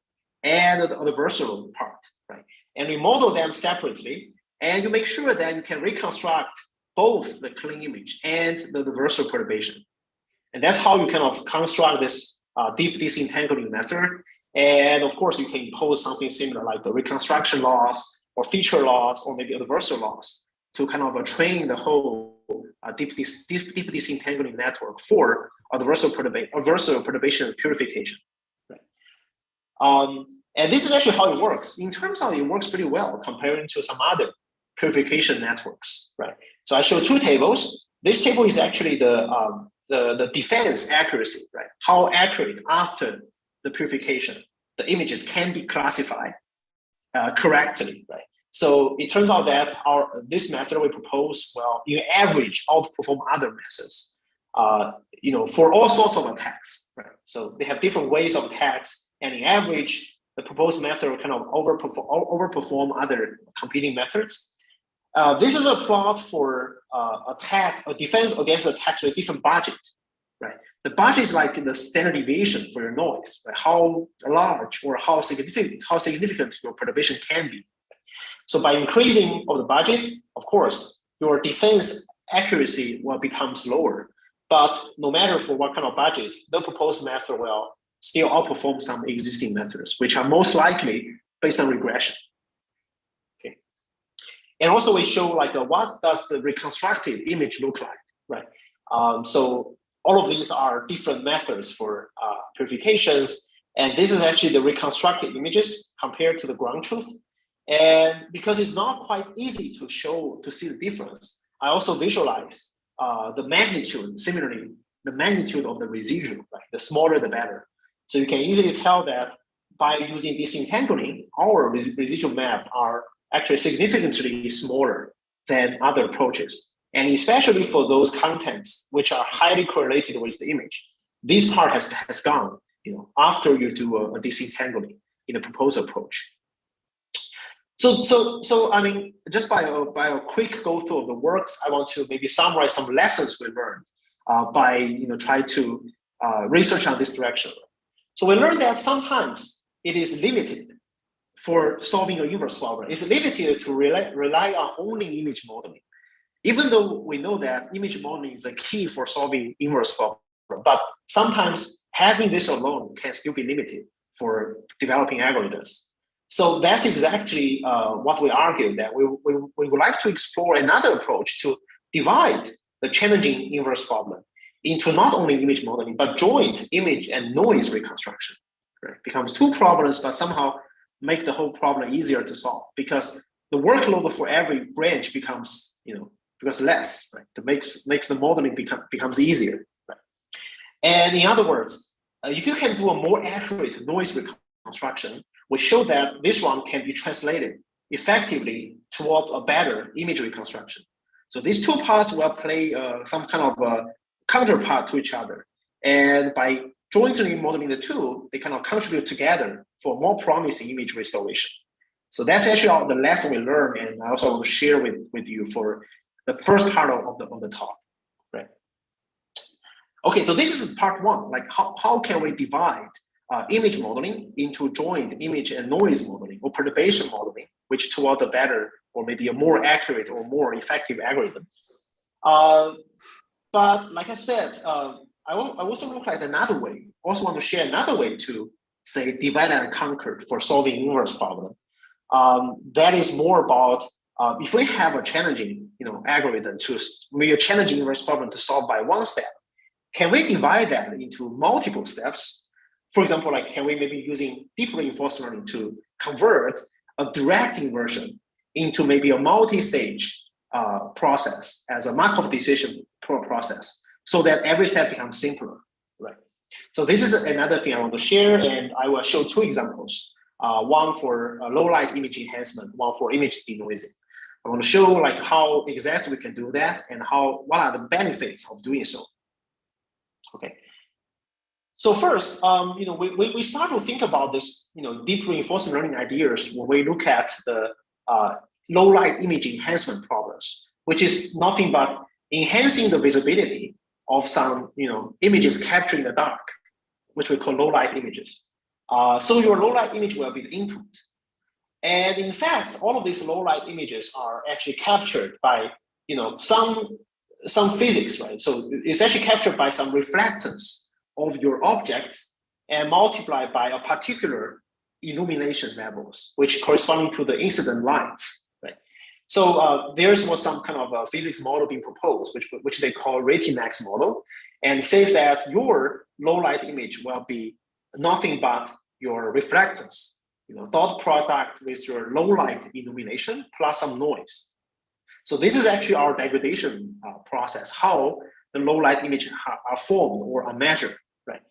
and the adversarial part, right? And we model them separately, and you make sure that you can reconstruct both the clean image and the adversarial perturbation. And that's how you kind of construct this deep disentangling method. And of course, you can impose something similar like the reconstruction loss or feature loss or maybe adversarial loss to kind of train the whole deep disentangling network for adversarial perturbation purification. Right? And this is actually how it works. In terms of it works pretty well comparing to some other purification networks, right? So I show two tables. This table is actually the defense accuracy, right? How accurate after the purification the images can be classified correctly, right? So it turns out that this method we propose will, in average, outperform other methods, for all sorts of attacks, right? So they have different ways of attacks, and in average, the proposed method will kind of overperform other competing methods. This is a plot for a defense against attacks with different budget, right? The budget is like the standard deviation for your noise, right? How large or how significant your perturbation can be. So by increasing of the budget, of course, your defense accuracy will become lower. But no matter for what kind of budget, the proposed method will still outperform some existing methods, which are most likely based on regression. Okay. And also we show like what does the reconstructed image look like, right? So all of these are different methods for purifications. And this is actually the reconstructed images compared to the ground truth. And because it's not quite easy to see the difference, I also visualize the magnitude, similarly, the magnitude of the residual, right? The smaller, the better. So you can easily tell that by using disentangling, our residual map are actually significantly smaller than other approaches. And especially for those contents which are highly correlated with the image, this part has gone, after you do a disentangling in the proposed approach. So I mean, just by a quick go through of the works, I want to maybe summarize some lessons we learned by try to research on this direction. So we learned that sometimes it is limited for solving an inverse problem. It's limited to rely on only image modeling, even though we know that image modeling is the key for solving inverse problem. But sometimes having this alone can still be limited for developing algorithms. So that's exactly what we argued, that we would like to explore another approach to divide the challenging inverse problem into not only image modeling, but joint image and noise reconstruction. Right? Becomes two problems, but somehow make the whole problem easier to solve because the workload for every branch becomes less. Right? That makes the modeling becomes easier. Right? And in other words, if you can do a more accurate noise reconstruction, we show that this one can be translated effectively towards a better image reconstruction. So these two parts will play some kind of a counterpart to each other. And by jointly modeling the two, they kind of contribute together for more promising image restoration. So that's actually all the lesson we learned, and I also want to share with you for the first part of the talk. Right? Okay, so this is part one, like how can we divide image modeling into joint image and noise modeling or perturbation modeling, which towards a better or maybe a more accurate or more effective algorithm. But like I said, I also look at another way, also want to share another way to say divide and conquer for solving inverse problem. That is more about if we have a challenging algorithm maybe a challenging inverse problem to solve by one step, can we divide that into multiple steps? For example, like can we maybe using deep reinforced learning to convert a direct inversion into maybe a multi-stage process as a Markov decision process so that every step becomes simpler, right? So this is another thing I want to share, and I will show two examples, one for low light image enhancement, one for image denoising. I want to show like how exactly we can do that and what are the benefits of doing so. Okay. So first, we start to think about this, deep reinforcement learning ideas when we look at the low light image enhancement problems, which is nothing but enhancing the visibility of some images captured in the dark, which we call low light images. So your low light image will be the input. And in fact, all of these low light images are actually captured by some physics, right? So it's actually captured by some reflectance of your objects and multiplied by a particular illumination levels, which corresponding to the incident lights, right? So there's was some kind of a physics model being proposed, which they call Retimax model, and says that your low light image will be nothing but your reflectance, dot product with your low light illumination plus some noise. So this is actually our degradation process, how the low light images are formed or are measured, right?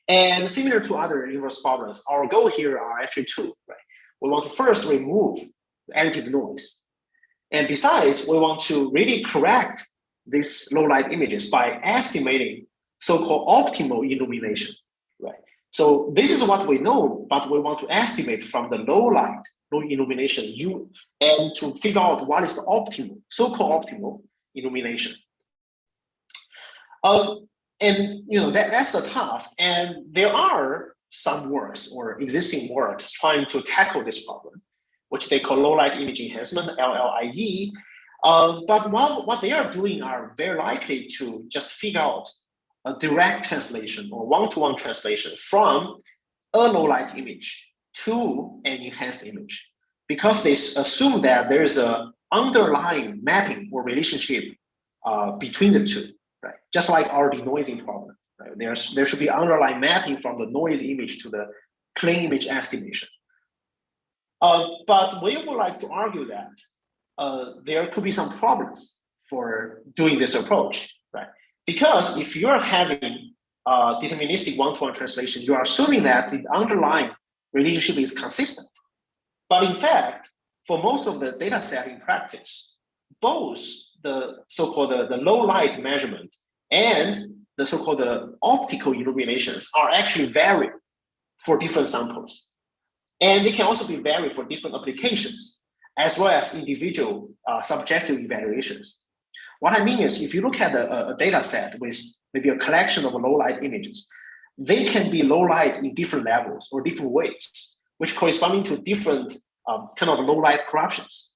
And similar to other inverse problems, our goal here are actually two, right? We want to first remove the additive noise. And besides, we want to really correct these low light images by estimating so-called optimal illumination, right? So this is what we know, but we want to estimate from the low light, low illumination, and to figure out what is the optimal, so-called optimal illumination. And that's the task. And there are some works or existing works trying to tackle this problem, which they call low light image enhancement, LLIE. But what they are doing are very likely to just figure out a direct translation or one-to-one translation from a low light image to an enhanced image, because they assume that there's an underlying mapping or relationship between the two, right? Just like our denoising problem, right? There should be underlying mapping from the noise image to the clean image estimation. But we would like to argue that there could be some problems for doing this approach, right? Because if you're having deterministic one-to-one translation, you are assuming that the underlying relationship is consistent. But in fact, for most of the data set in practice, both the so-called the low light measurement and the so-called the optical illuminations are actually varied for different samples. And they can also be varied for different applications, as well as individual subjective evaluations. What I mean is, if you look at a data set with maybe a collection of low light images, they can be low light in different levels or different ways, which corresponding to different kind of low light corruptions.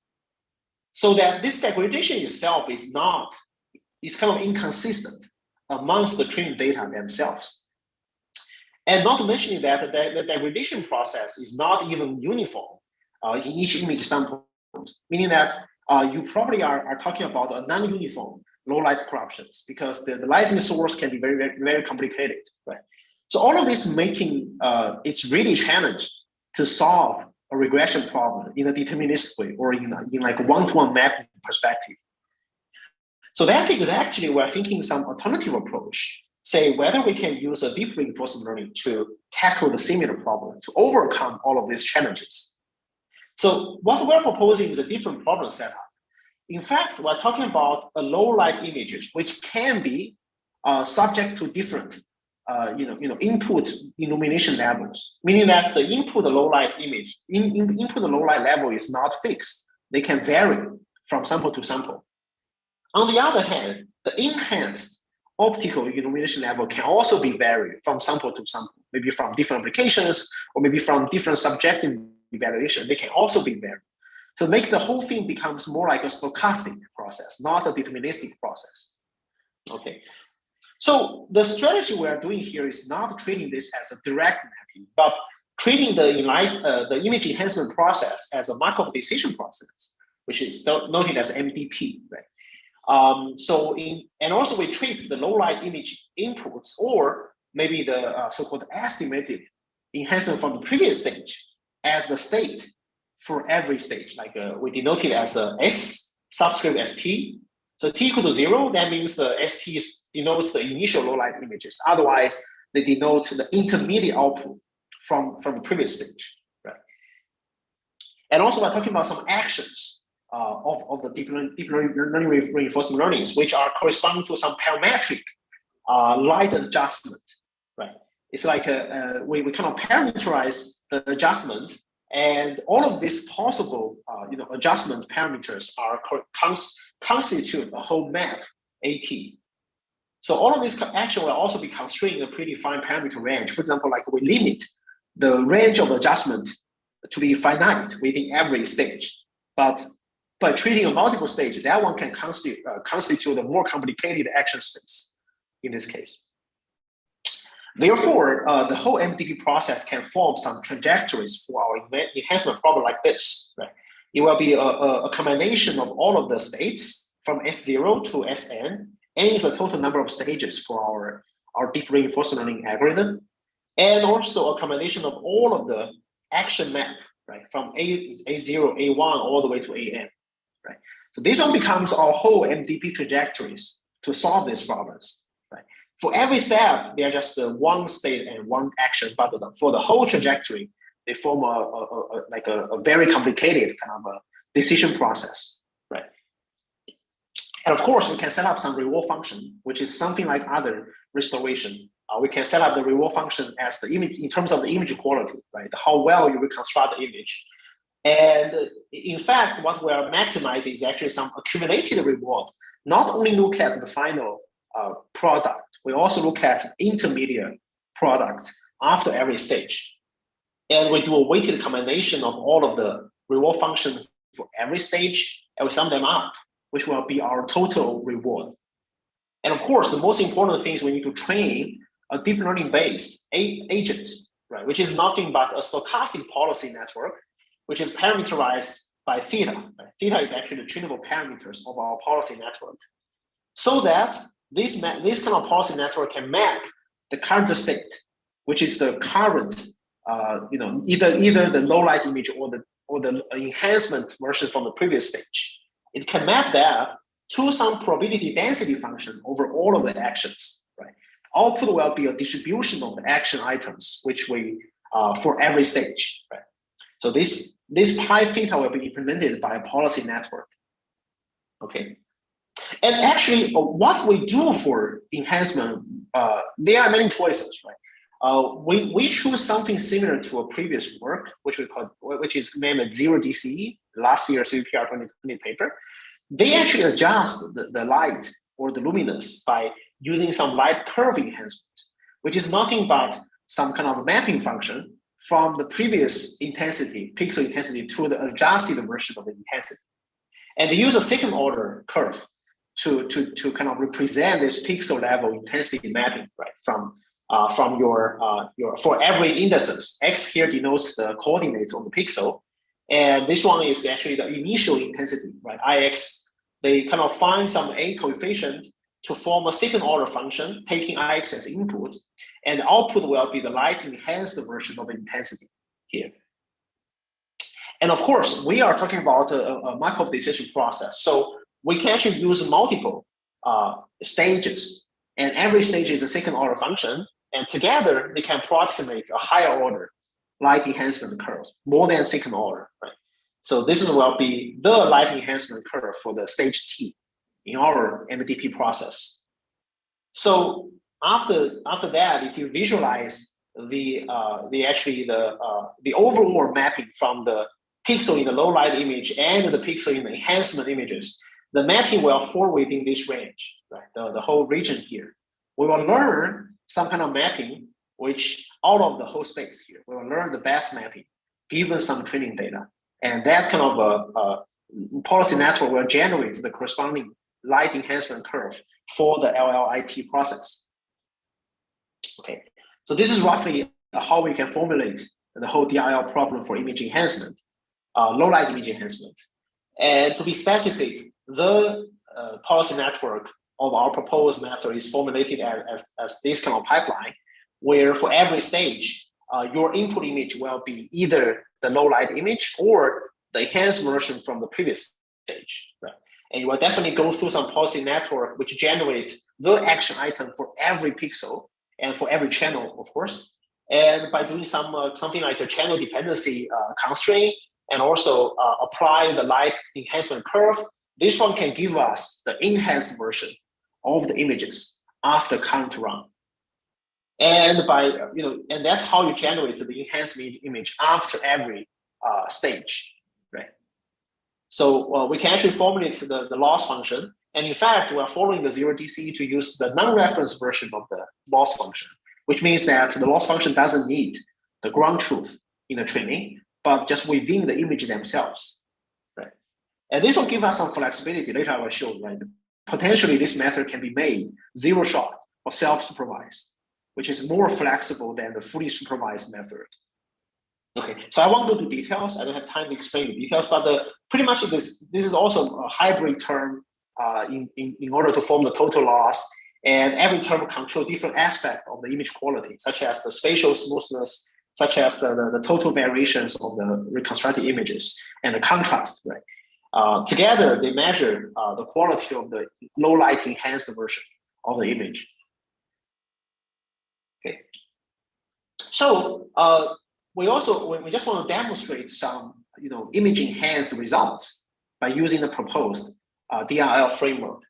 So that this degradation itself is kind of inconsistent amongst the training data themselves. And not mentioning that the degradation process is not even uniform in each image sample, meaning that you probably are talking about a non-uniform low light corruptions, because the lighting source can be very, very, very complicated, right? So all of this making it's really challenging to solve a regression problem in a deterministic way or in like one-to-one mapping perspective. So that's exactly we're thinking some alternative approach, say whether we can use a deep reinforcement learning to tackle the similar problem, to overcome all of these challenges. So what we're proposing is a different problem setup. In fact, we're talking about a low light images, which can be subject to different input illumination levels, meaning that the input low light image, input low light level is not fixed. They can vary from sample to sample. On the other hand, the enhanced optical illumination level can also be varied from sample to sample, maybe from different applications or maybe from different subjective evaluation. They can also be varied. To make the whole thing becomes more like a stochastic process, not a deterministic process. Okay. So the strategy we are doing here is not treating this as a direct mapping, but treating the image enhancement process as a Markov decision process, which is noted as MDP, right? And also we treat the low light image inputs or maybe the so-called estimated enhancement from the previous stage as the state for every stage, like we denote it as a S subscript ST. So T equal to 0, that means the ST denotes the initial low light images. Otherwise, they denote the intermediate output from the previous stage, right? And also we're talking about some actions of the deep learning reinforcement learnings, which are corresponding to some parametric light adjustment, right? It's like we kind of parameterize the adjustment And all of these possible adjustment parameters are constitute a whole map AT. So all of this action will also be constrained in a predefined parameter range. For example, like we limit the range of adjustment to be finite within every stage. But by treating a multiple stage, that one can constitute a more complicated action space in this case. Therefore, the whole MDP process can form some trajectories for our enhancement problem like this. Right? It will be a combination of all of the states from S0 to Sn. N is the total number of stages for our deep reinforcement learning algorithm. And also a combination of all of the action map, right, from A0, A1, all the way to AN. Right? So this one becomes our whole MDP trajectories to solve these problems. Right? For every step, they are just one state and one action, but for the whole trajectory, they form a very complicated kind of a decision process. Right? And of course, we can set up some reward function, which is something like other restoration. We can set up the reward function as the image in terms of the image quality, right? How well you reconstruct the image. And in fact, what we are maximizing is actually some accumulated reward. Not only look at the final product, we also look at intermediate products after every stage. And we do a weighted combination of all of the reward functions for every stage, and we sum them up, which will be our total reward. And of course, the most important thing is we need to train a deep learning based agent, right? Which is nothing but a stochastic policy network, which is parameterized by theta. Right? Theta is actually the trainable parameters of our policy network. So that this kind of policy network can map the current state, which is the current, either the low light image or the enhancement version from the previous stage. It can map that to some probability density function over all of the actions. Right? Output will be a distribution of the action items, which we for every stage. Right? So this pi theta will be implemented by a policy network. Okay. And actually, what we do for enhancement, there are many choices, right? We choose something similar to a previous work, which is named Zero DCE, last year's UPR 2020 paper. They actually adjust the light or the luminance by using some light curve enhancement, which is nothing but some kind of mapping function from the previous intensity, pixel intensity, to the adjusted version of the intensity. And they use a second order curve to kind of represent this pixel level intensity mapping, right? From your for every indices. X here denotes the coordinates on the pixel, and this one is actually the initial intensity, right? Ix, they kind of find some A coefficient to form a second order function, taking Ix as input, and the output will be the light enhanced version of the intensity here. And of course, we are talking about a Markov decision process. So we can actually use multiple stages, and every stage is a second order function, and together they can approximate a higher order light enhancement curve, more than second order, right? So this will be the light enhancement curve for the stage T in our MDP process. So after that, if you visualize the overall mapping from the pixel in the low light image and the pixel in the enhancement images, the mapping will fall within this range, right? The whole region here. We will learn some kind of mapping, which out of the whole space here, we will learn the best mapping given some training data. And that kind of policy network will generate the corresponding light enhancement curve for the LLIT process. Okay, so this is roughly how we can formulate the whole DIL problem for image enhancement, low light image enhancement. And to be specific, the policy network of our proposed method is formulated as this kind of pipeline, where for every stage, your input image will be either the low light image or the enhanced version from the previous stage, right? And you will definitely go through some policy network which generate the action item for every pixel and for every channel, of course. And by doing something like the channel dependency constraint, and also apply the light enhancement curve, this one can give us the enhanced version of the images after current run. And by and that's how you generate the enhanced image after every stage, right? So we can actually formulate the loss function. And in fact, we are following the 0DC to use the non-reference version of the loss function, which means that the loss function doesn't need the ground truth in the training, but just within the image themselves, right? And this will give us some flexibility. Later I will show, right? Potentially this method can be made zero shot or self-supervised, which is more flexible than the fully supervised method. Okay, so I won't go to details. I don't have time to explain the details, but pretty much this is also a hybrid term in order to form the total loss. And every term will control different aspects of the image quality, such as the spatial smoothness, such as the total variations of the reconstructed images and the contrast, right? Together, they measure the quality of the low light enhanced version of the image. Okay. So we just want to demonstrate some, image enhanced results by using the proposed DRL framework.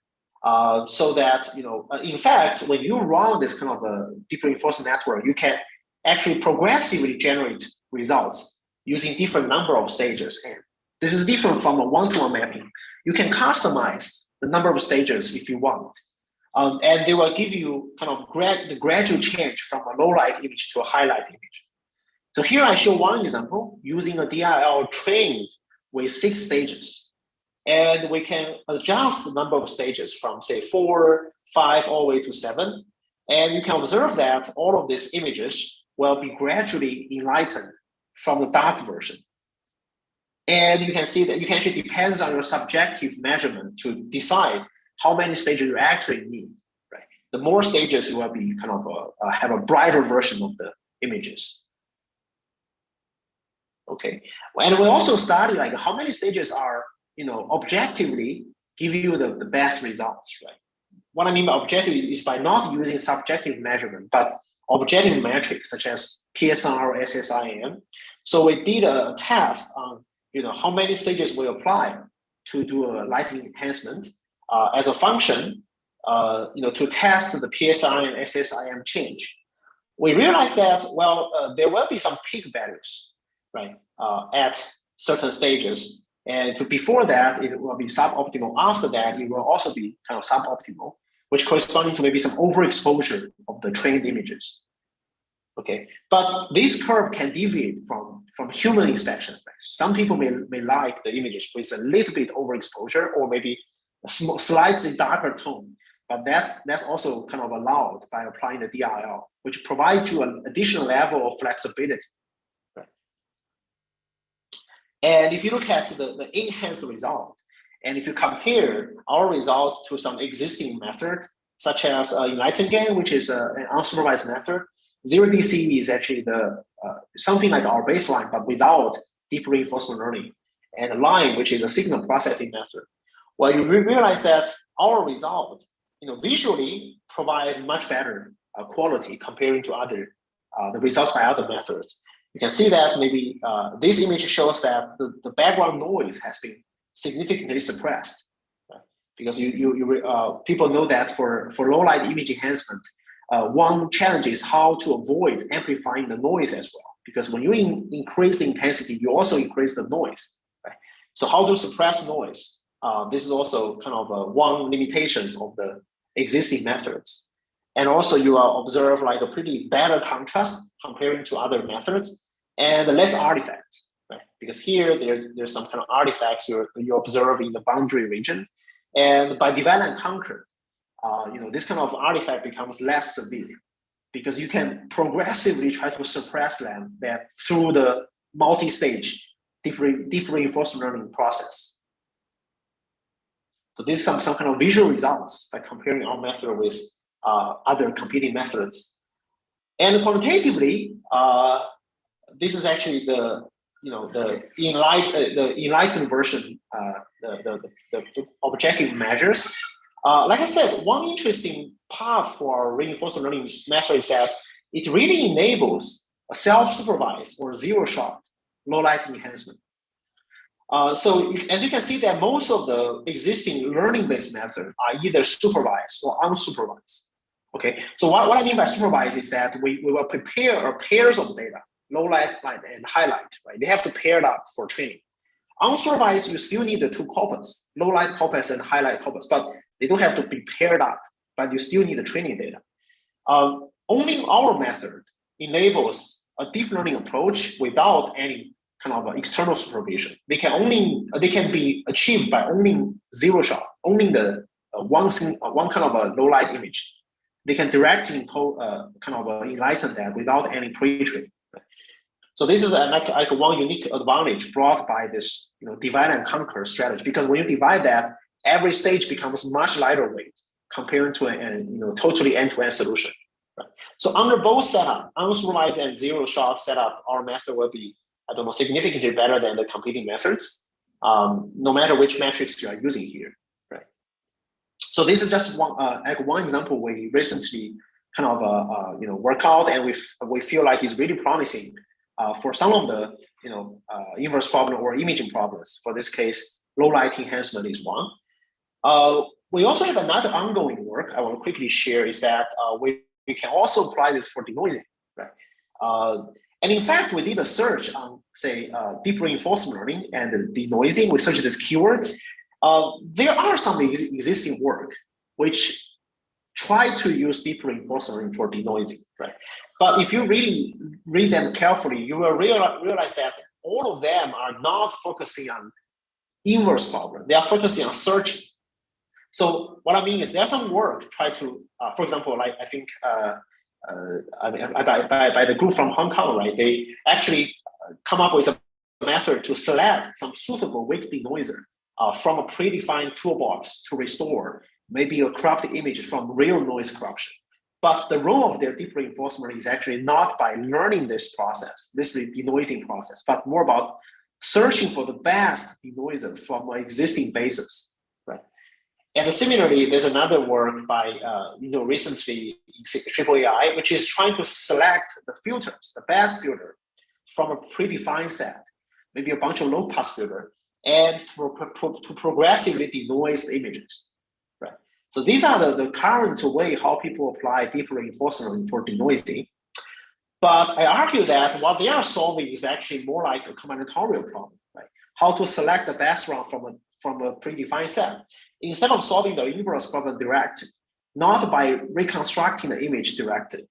So that, in fact, when you run this kind of a deep reinforcement network, you can actually progressively generate results using different number of stages. And this is different from a one-to-one mapping. You can customize the number of stages if you want. And they will give you kind of the gradual change from a low light image to a highlight image. So here I show one example using a DRL trained with 6 stages. And we can adjust the number of stages from say 4, 5, all the way to 7. And you can observe that all of these images will be gradually enlightened from the dark version. And you can see that you can actually depends on your subjective measurement to decide how many stages you actually need, right? The more stages you will be kind of have a brighter version of the images. Okay, and we also study like how many stages are, objectively give you the best results, right? What I mean by objective is by not using subjective measurement, but objective metrics such as PSR or SSIM. So we did a test on, how many stages we apply to do a lighting enhancement as a function, to test the PSR and SSIM change. We realized that, there will be some peak values, right, at certain stages. And before that, it will be suboptimal. After that, it will also be kind of suboptimal, which corresponding to maybe some overexposure of the trained images. Okay, but this curve can deviate from human inspection. Right? Some people may like the images with a little bit overexposure or maybe a slightly darker tone, but that's also kind of allowed by applying the DRL, which provides you an additional level of flexibility. Right? And if you look at the enhanced result, and if you compare our result to some existing method, such as Enlighten, which is an unsupervised method, 0DC is actually something like our baseline, but without deep reinforcement learning, and Line, which is a signal processing method. Well, you realize that our result, visually provide much better quality comparing to the results by other methods. You can see that maybe this image shows that the background noise has been significantly suppressed, right? Because people know that for low light image enhancement, one challenge is how to avoid amplifying the noise as well. Because when you increase the intensity, you also increase the noise, right? So how to suppress noise? This is also kind of one limitations of the existing methods. And also you observe like a pretty better contrast comparing to other methods and less artifacts, right? Because here there's some kind of artifacts you observe in the boundary region. And by divide and conquer, this kind of artifact becomes less severe because you can progressively try to suppress them through the multi-stage deep reinforcement learning process. So this is some kind of visual results by comparing our method with other competing methods. And quantitatively, this is actually the enlightened version, the objective measures. Like I said, one interesting part for reinforcement learning method is that it really enables a self-supervised or zero-shot low-light enhancement. So as you can see that most of the existing learning-based methods are either supervised or unsupervised. Okay, so what I mean by supervised is that we will prepare pairs of data Lowlight, and highlight, right? They have to pair it up for training. Unsupervised, you still need the two corpus, lowlight corpus and highlight corpus, but they don't have to be paired up, but you still need the training data. Only our method enables a deep learning approach without any kind of external supervision. They can be achieved by only zero shot, only the one kind of a low light image. They can directly kind of enlighten that without any pre-training. So this is like one unique advantage brought by this divide and conquer strategy, because when you divide that, every stage becomes much lighter weight compared to a totally end-to-end solution. Right? So under both setup, unsupervised and zero shot setup, our method will be, significantly better than the competing methods, no matter which metrics you are using here. Right? So this is just one example we recently kind of work out, and we feel like it's really promising for some of the inverse problem or imaging problems. For this case, low light enhancement is one. We also have another ongoing work I want to quickly share, is that we can also apply this for denoising, right? And in fact, we did a search on, say, deep reinforcement learning and denoising. We searched these keywords. There are some existing work which try to use deep reinforcement learning for denoising, right? But if you really read them carefully, you will realize that all of them are not focusing on inverse problem. They are focusing on searching. So what I mean is there's some work try to, for example, like I think by the group from Hong Kong, right? They actually come up with a method to select some suitable weak denoiser from a predefined toolbox to restore maybe a corrupted image from real noise corruption. But the role of their deep reinforcement is actually not by learning this process, this denoising process, but more about searching for the best denoiser from an existing basis, right? And similarly, there's another work by recently Triple AI, which is trying to select the filters, the best filter from a predefined set, maybe a bunch of low pass filter, and to progressively denoise the images. So these are the current way how people apply deep reinforcement for denoising. But I argue that what they are solving is actually more like a combinatorial problem, right? How to select the best round from a predefined set, instead of solving the inverse problem directly, not by reconstructing the image directly.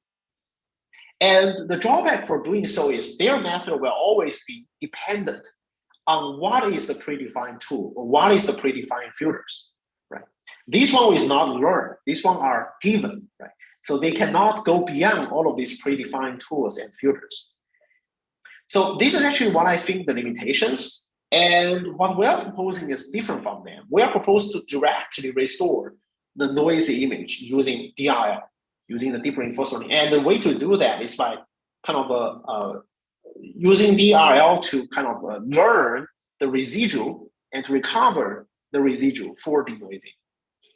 And the drawback for doing so is their method will always be dependent on what is the predefined tool or what is the predefined filters. This one is not learned. These one are given, right? So they cannot go beyond all of these predefined tools and filters. So this is actually what I think the limitations. And what we are proposing is different from them. We are proposed to directly restore the noisy image using DRL, using the deep reinforcement. And the way to do that is by kind of using DRL to kind of learn the residual and to recover the residual for denoising.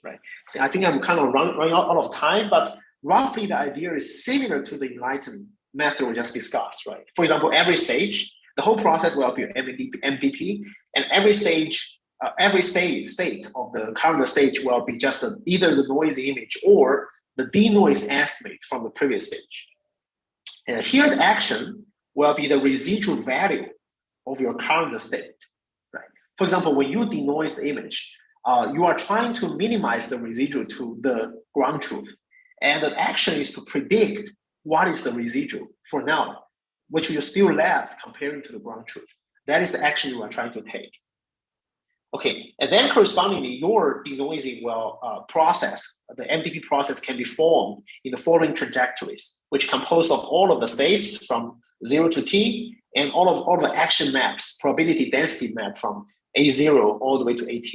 Right. So I think I'm kind of running out of time, but roughly the idea is similar to the enlightened method we just discussed, right? For example, every stage, the whole process will be MDP, and every state of the current stage will be just either the noisy image or the denoise estimate from the previous stage. And here the action will be the residual value of your current state, right? For example, when you denoise the image, you are trying to minimize the residual to the ground truth. And the action is to predict what is the residual for now, which you still left comparing to the ground truth. That is the action you are trying to take. Okay, and then correspondingly, your denoising process, the MDP process can be formed in the following trajectories, which compose of all of the states from 0 to T, and all of the action maps, probability density map from A0 all the way to AT.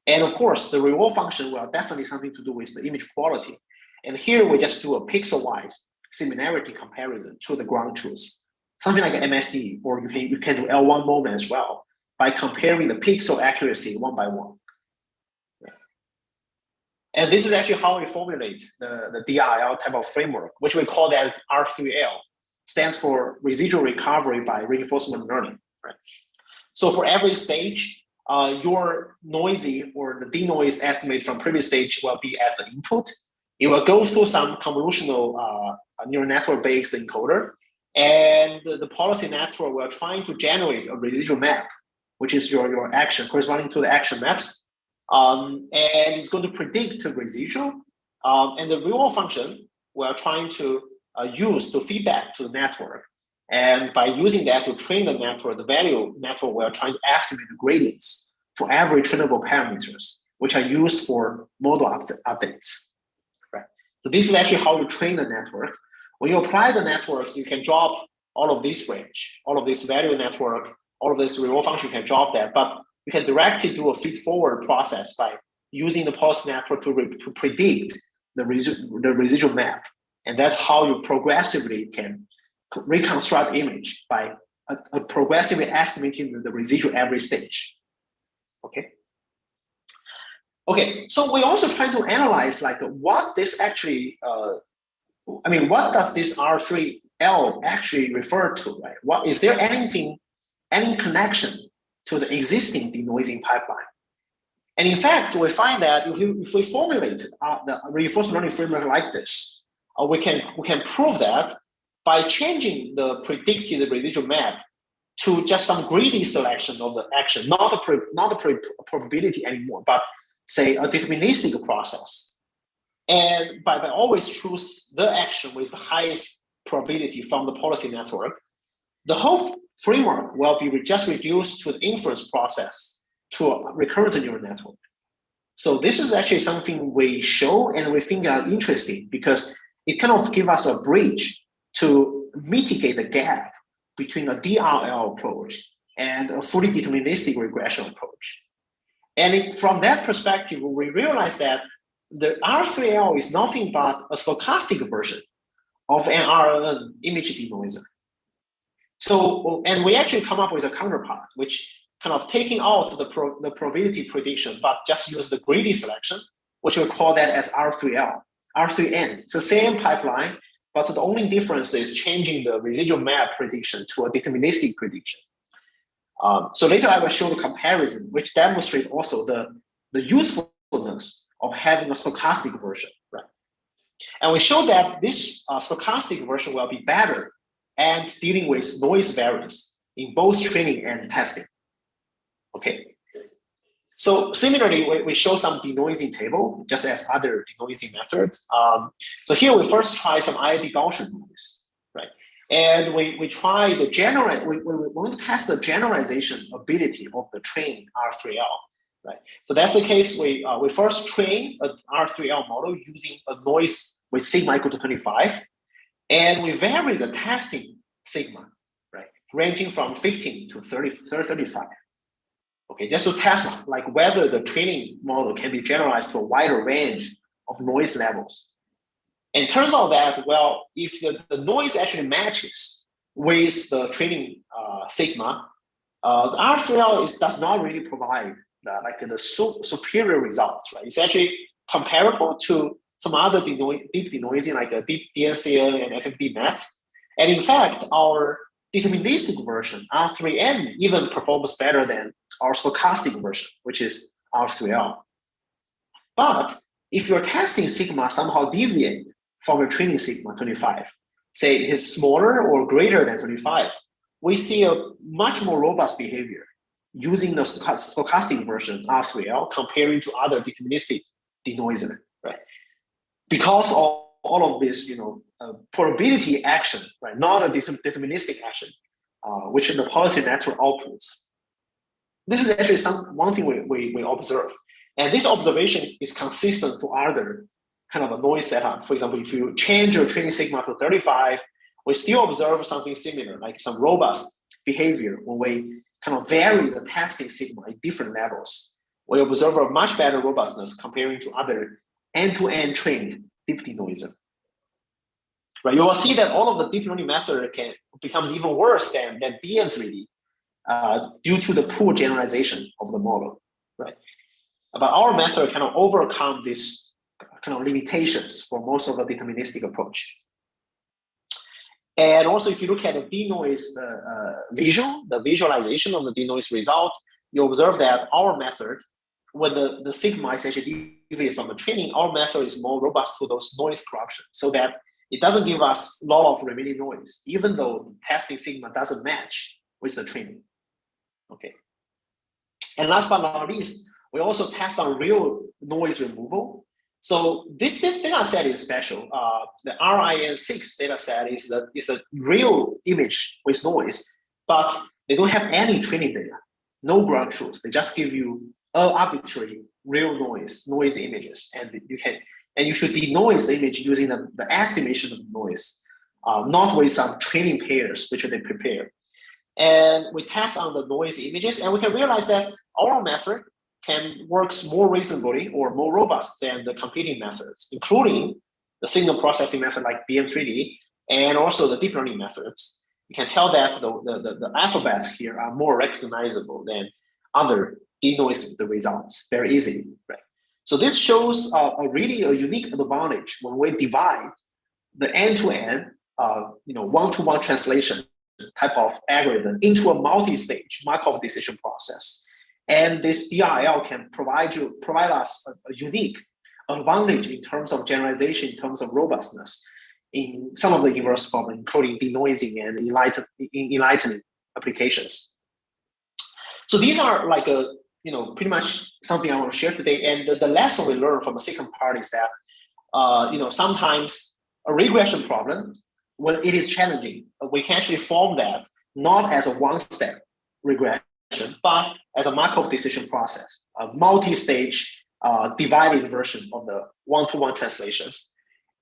And of course, the reward function will definitely something to do with the image quality. And here we just do a pixel-wise similarity comparison to the ground truth, something like an MSE, or you can do L1 moment as well by comparing the pixel accuracy one by one. And this is actually how we formulate the DRL type of framework, which we call that R3L, stands for residual recovery by reinforcement learning. Right? So for every stage, your noisy or the denoise estimate from previous stage will be as the input. It will go through some convolutional neural network based encoder, And the policy network, we're trying to generate a residual map, which is your action corresponding to the action maps. And it's going to predict the residual. And the reward function, we're trying to use to feedback to the network. And by using that to train the network, the value network, we're trying to estimate the gradients for every trainable parameters, which are used for model updates. Right? So this is actually how you train the network. When you apply the networks, you can drop all of this range, all of this value network, all of this reward function, you can drop that, but you can directly do a feed-forward process by using the policy network to predict the residual map. And that's how you progressively can reconstruct image by progressively estimating the residual every stage. Okay. Okay, so we also try to analyze like what this actually, what does this R3L actually refer to, right? What is there any connection to the existing denoising pipeline? And in fact, we find that if we formulate the reinforcement learning framework like this, we can prove that by changing the predicted residual map to just some greedy selection of the action, not a probability anymore, but say a deterministic process. And by always choose the action with the highest probability from the policy network, the whole framework will be just reduced to the inference process to a recurrent neural network. So this is actually something we show and we think are interesting because it kind of gives us a bridge to mitigate the gap between a DRL approach and a fully deterministic regression approach. And from that perspective, we realize that the R3L is nothing but a stochastic version of an RNN image denoiser. So, and we actually come up with a counterpart, which kind of taking out the probability prediction, but just use the greedy selection, which we call that as R3L, R3N. It's the same pipeline, but the only difference is changing the residual map prediction to a deterministic prediction. So later I will show the comparison, which demonstrates also the usefulness of having a stochastic version, right? And we show that this stochastic version will be better at dealing with noise variance in both training and testing. Okay. So similarly, we show some denoising table, just as other denoising methods. So here we first try some IID Gaussian noise, right? And we try the we want to test the generalization ability of the trained R3L, right? So that's the case. We first train an R3L model using a noise with sigma equal to 25, and we vary the testing sigma, right, ranging from 15 to 35. Okay, just to test like whether the training model can be generalized to a wider range of noise levels. And turns out that, well, if the noise actually matches with the training sigma, the R3L does not really provide the superior results, right? It's actually comparable to some other deep denoising like a deep DNCL and FFD-MET. And in fact, our deterministic version, R3N, even performs better than our stochastic version, which is R3L. But if your testing sigma somehow deviate from your training sigma 25, say it's smaller or greater than 25, we see a much more robust behavior using the stochastic version R3L comparing to other deterministic denoiser, right? Because of all of this, probability action, right? Not a deterministic action, which the policy network outputs. This is actually one thing we observe. And this observation is consistent for other kind of a noise setup. For example, if you change your training sigma to 35, we still observe something similar, like some robust behavior when we kind of vary the testing sigma at different levels. We observe a much better robustness comparing to other end-to-end trained deep denoiser. Right, you will see that all of the deep learning method becomes even worse than BM3D due to the poor generalization of the model, right? But our method kind of overcome these kind of limitations for most of the deterministic approach. And also, if you look at the denoise the visualization of the denoise result, you observe that our method, when the sigma is actually deviated from the training, our method is more robust to those noise corruption, so that it doesn't give us a lot of remaining noise, even though the testing sigma doesn't match with the training. Okay. And last but not least, we also test on real noise removal. So this data set is special. The RIN6 data set is the real image with noise, but they don't have any training data, no ground truth. They just give you arbitrary real noise images, and you should denoise the image using the estimation of noise, not with some training pairs which they prepare. And we test on the noise images, and we can realize that our method works more reasonably or more robust than the competing methods, including the signal processing method like BM3D and also the deep learning methods. You can tell that the alphabets here are more recognizable than other denoise the results very easily, right? So this shows really a unique advantage when we divide the end-to-end, one-to-one translation type of algorithm into a multi-stage Markov decision process. And this DRL can provide us a unique advantage in terms of generalization, in terms of robustness in some of the inverse problems, including denoising and enlightening applications. So these are like pretty much something I want to share today. And the lesson we learned from the second part is that, sometimes a regression problem, when it is challenging, we can actually form that not as a one-step regression, but as a Markov decision process, a multi-stage divided version of the one-to-one translations.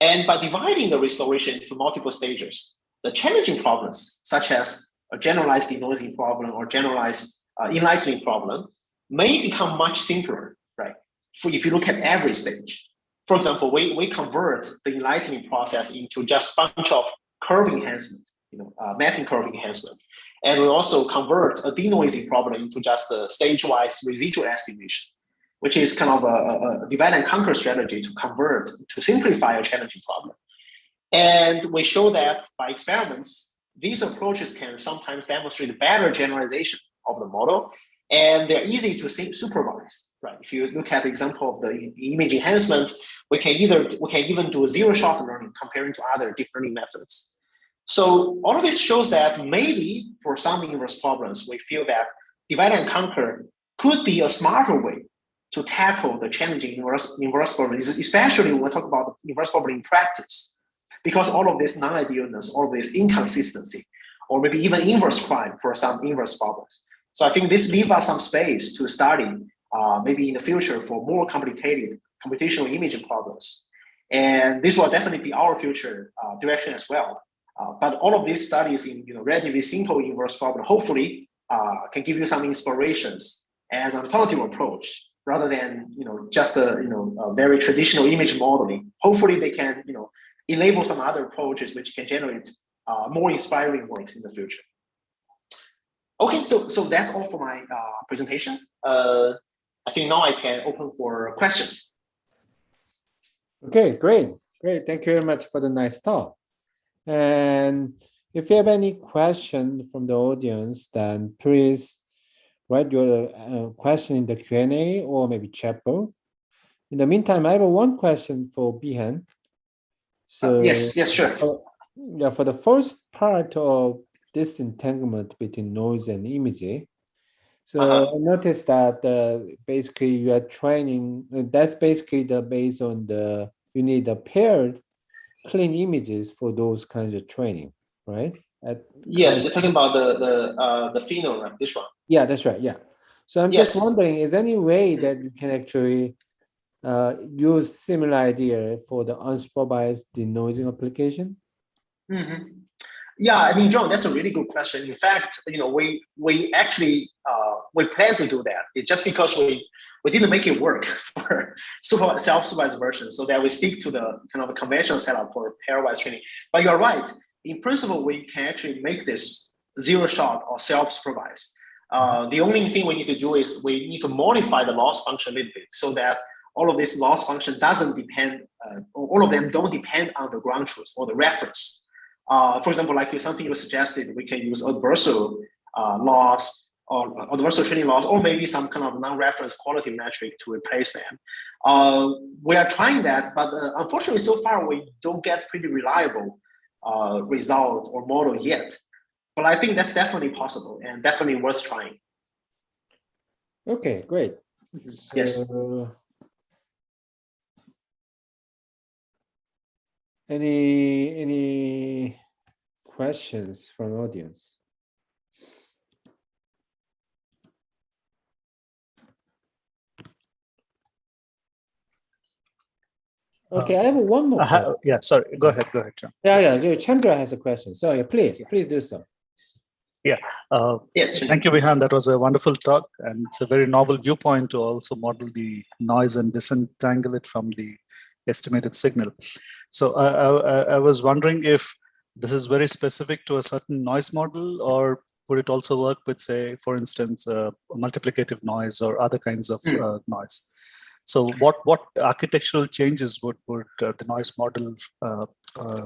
And by dividing the restoration into multiple stages, the challenging problems, such as a generalized denoising problem or generalized enlightening problem, may become much simpler, right? If you look at every stage. For example, we convert the enlightening process into just a bunch of curve enhancement, mapping curve enhancement. And we also convert a denoising problem into just a stage-wise residual estimation, which is kind of a divide and conquer strategy to simplify a challenging problem. And we show that by experiments, these approaches can sometimes demonstrate better generalization of the model, and they're easy to supervise, right? If you look at the example of the image enhancement, we can even do zero-shot learning comparing to other deep learning methods. So all of this shows that maybe for some inverse problems, we feel that divide and conquer could be a smarter way to tackle the challenging inverse problems, especially when we talk about the inverse problem in practice, because all of this non-idealness, all of this inconsistency, or maybe even inverse crime for some inverse problems. So I think this leaves us some space to study maybe in the future for more complicated computational imaging problems. And this will definitely be our future direction as well. But all of these studies in relatively simple inverse problem hopefully can give you some inspirations as an alternative approach rather than just a very traditional image modeling. Hopefully they can enable some other approaches which can generate more inspiring works in the future. Okay, so that's all for my presentation. I think now I can open for questions. Okay, great. Thank you very much for the nice talk. And if you have any question from the audience, then please write your question in the Q&A or maybe chat box. In the meantime, I have one question for Bihan. So yes, sure. For the first part of this entanglement between noise and image, so I noticed that basically you are training. That's basically based on you need a paired clean images for those kinds of training, right? Yes, you're talking about the phenol, right? This one. Yeah, that's right. Yeah. So I'm just wondering, is there any way that you can actually use similar idea for the unsupervised denoising application? Yeah, I mean, John, that's a really good question. In fact, we actually we plan to do that. It's just because we didn't make it work for self-supervised version, so that we stick to the kind of a conventional setup for pairwise training. But you're right. In principle, we can actually make this zero-shot or self-supervised. The only thing we need to do is we need to modify the loss function a little bit so that all of this loss function doesn't depend, all of them don't depend on the ground truth or the reference. For example, like something you suggested, we can use adversarial loss or universal training loss, or maybe some kind of non-reference quality metric to replace them. We are trying that, but unfortunately, so far we don't get pretty reliable result or model yet. But I think that's definitely possible and definitely worth trying. Okay, great. So, yes. Any questions from audience? Okay, I have one more question. Yeah, sorry. Go ahead, John. Yeah. Chandra has a question. So yeah, please do so. Yeah. Yes. Thank you, Vihan. That was a wonderful talk, and it's a very novel viewpoint to also model the noise and disentangle it from the estimated signal. So I was wondering if this is very specific to a certain noise model, or would it also work with, say, for instance, multiplicative noise or other kinds of noise? So what architectural changes would the noise model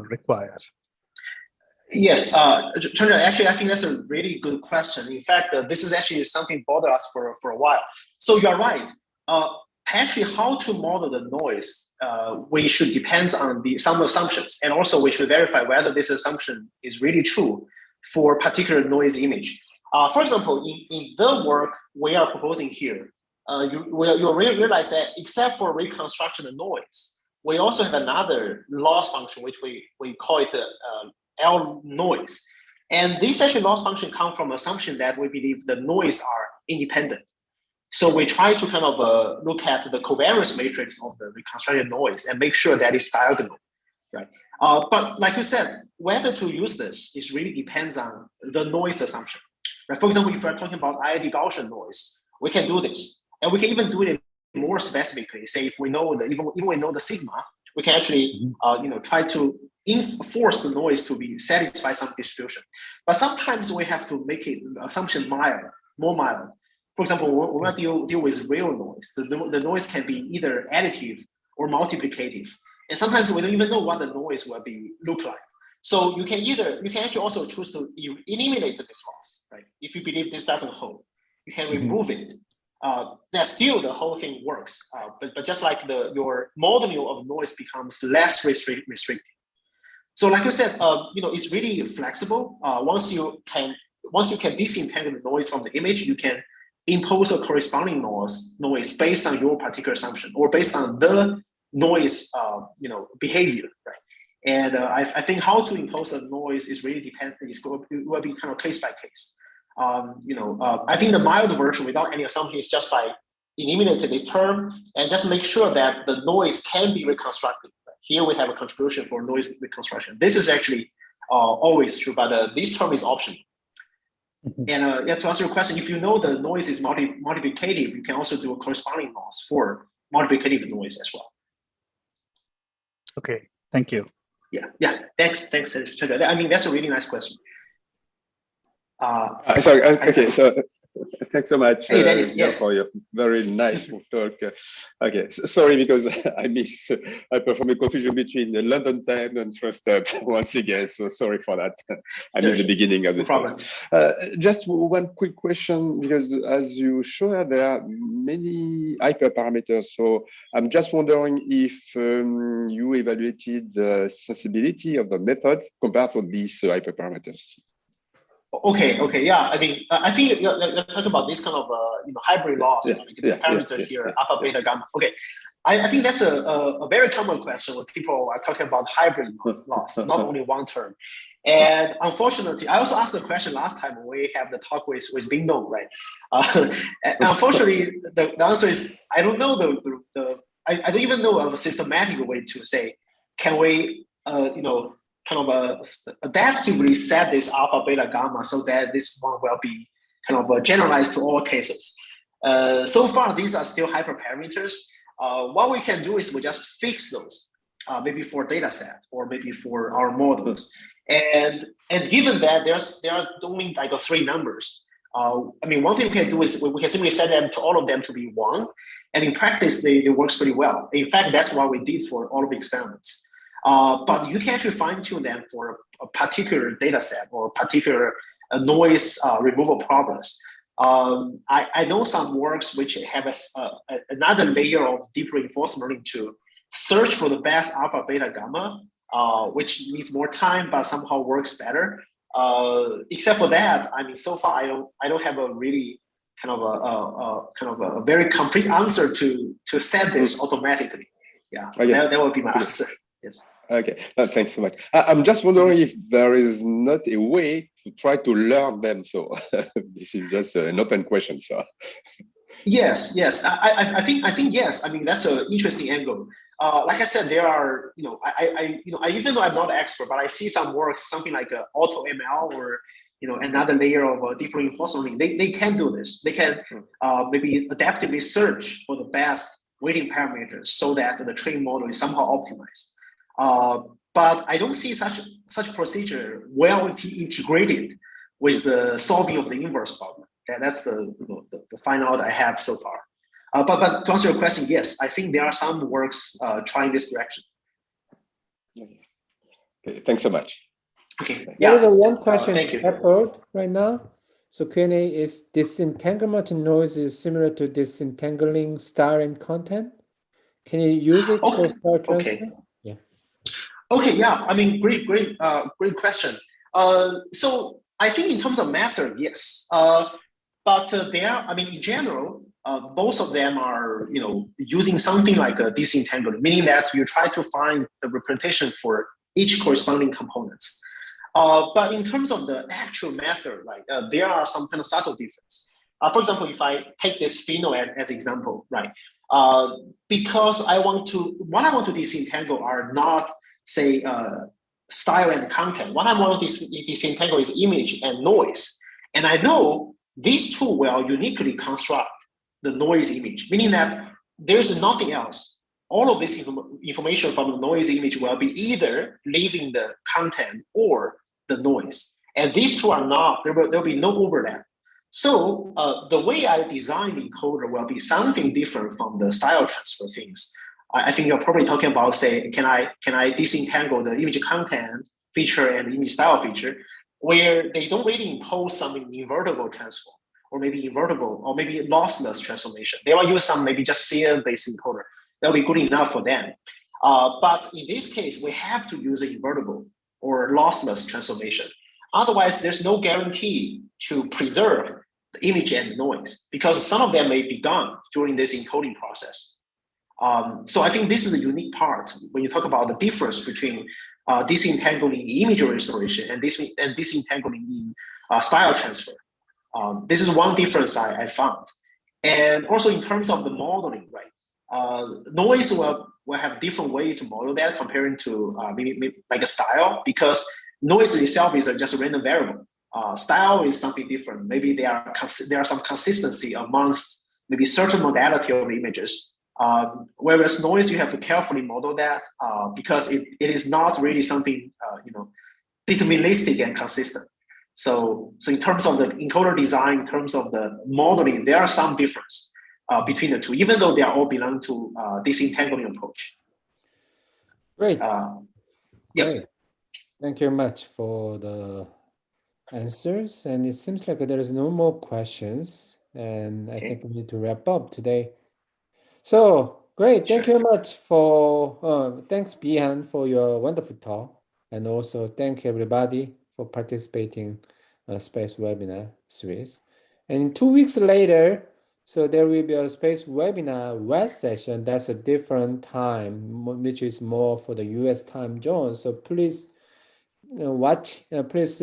require? Yes, Chandra, actually, I think that's a really good question. In fact, this is actually something bothered us for a while. So you're right. Actually, how to model the noise, we should depend on some assumptions, and also we should verify whether this assumption is really true for particular noise image. For example, in the work we are proposing here, you'll realize that except for reconstruction of noise, we also have another loss function, which we call it L noise. And this actually loss function comes from assumption that we believe the noise are independent. So we try to kind of look at the covariance matrix of the reconstructed noise and make sure that it's diagonal, right? But like you said, whether to use this is really depends on the noise assumption, right? For example, if we're talking about IID Gaussian noise, we can do this. And we can even do it more specifically. Say if we know even we know the sigma, we can actually try to force the noise to be satisfy some distribution. But sometimes we have to make it assumption more mild. For example, when we deal with real noise, the noise can be either additive or multiplicative. And sometimes we don't even know what the noise will look like. So you can actually also choose to eliminate this loss, right? If you believe this doesn't hold, you can remove it. That still the whole thing works. But just like your modeling of noise becomes less restrictive. So like you said, it's really flexible. Once you can disentangle the noise from the image, you can impose a corresponding noise based on your particular assumption or based on the noise behavior, right? And I think how to impose a noise is really it will be kind of case by case. I think the mild version without any assumption is just by eliminating this term and just make sure that the noise can be reconstructed. Here we have a contribution for noise reconstruction. This is actually always true, but this term is optional. And to answer your question, if you know the noise is multiplicative, you can also do a corresponding loss for multiplicative noise as well. Okay, thank you. Yeah. Thanks, Chandra. I mean, that's a really nice question. So thanks so much yes. for your very nice talk. Okay, sorry because I performed a confusion between the London time and Trust Hub once again. So sorry for that. I missed the beginning of the problem. Just one quick question, because as you showed, there are many hyperparameters. So I'm just wondering if you evaluated the sensibility of the methods compared to these hyperparameters. Okay, yeah. I mean, I think you're talking about this kind of hybrid loss, parameter here, alpha, beta, gamma. Okay, I think that's a very common question when people are talking about hybrid loss, not only one term. And unfortunately, I also asked the question last time when we have the talk with Bingdong, right? Unfortunately, the answer is I don't know I don't even know of a systematic way to say, can we kind of adaptively set this alpha, beta, gamma so that this one will be kind of generalized to all cases. So far, these are still hyperparameters. What we can do is we just fix those, maybe for data set or maybe for our models. And given that there are only like 3 numbers, I mean, one thing we can do is we can simply set them to all of them to be 1. And in practice, it works pretty well. In fact, that's what we did for all of the experiments. But you can actually fine tune them for a particular data set or particular noise removal problems. I know some works which have another layer of deep reinforcement learning to search for the best alpha, beta, gamma, which needs more time, but somehow works better. Except for that, I mean, so far I don't have a really kind of a very complete answer to set this automatically. Yeah, so that would be my answer. Yes. Okay, thanks so much. I'm just wondering if there is not a way to try to learn them. So this is just an open question. So yes. I think yes. I mean, that's an interesting angle. Like I said, there are, I even though I'm not an expert, but I see some works, something like auto ML or another layer of deep reinforcement. They can do this. They can maybe adaptively search for the best weighting parameters so that the training model is somehow optimized. But I don't see such procedure well integrated with the solving of the inverse problem. That's the final out I have so far. But to answer your question, yes, I think there are some works trying this direction. Okay, thanks so much. Okay. There is one question thank you. upload right now. So Q&A is disentanglement noise is similar to disentangling style and content. Can you use it for style transfer? Okay. Yeah. Okay. Yeah. I mean, great question. So I think in terms of method, yes. But in general, both of them are, using something like a disentanglement, meaning that you try to find the representation for each corresponding components. But in terms of the actual method, there are some kind of subtle difference. For example, if I take this phenol as example, right? Because what I want to disentangle are not, say, style and content. What I want to disentangle is image and noise. And I know these two will uniquely construct the noise image, meaning that there's nothing else. All of this information from the noise image will be either leaving the content or the noise. And these two are not, there'll be no overlap. So the way I design the encoder will be something different from the style transfer things. I think you're probably talking about, say, can I disentangle the image content feature and image style feature, where they don't really impose some invertible transform, or maybe invertible, or maybe lossless transformation. They will use some maybe just CN-based encoder. That'll be good enough for them. But in this case, we have to use an invertible or lossless transformation. Otherwise, there's no guarantee to preserve the image and noise, because some of them may be gone during this encoding process. So I think this is a unique part when you talk about the difference between disentangling image restoration and disentangling in style transfer. This is one difference I found. And also in terms of the modeling, right? Noise will have different way to model that comparing to maybe like a style, because noise itself is just a random variable. Style is something different. Maybe there are some consistency amongst maybe certain modality of images. Whereas noise, you have to carefully model that because it is not really something deterministic and consistent. So in terms of the encoder design, in terms of the modeling, there are some difference between the two, even though they are all belong to disentangling approach. Great. Yep. Great. Thank you very much for the answers. And it seems like there is no more questions. And I think we need to wrap up today. So great. Thank you very much for, thanks, Bihan, for your wonderful talk. And also thank everybody for participating in Space Webinar series. And 2 weeks later, so there will be a Space Webinar West session. That's a different time, which is more for the US time zone. So please watch, please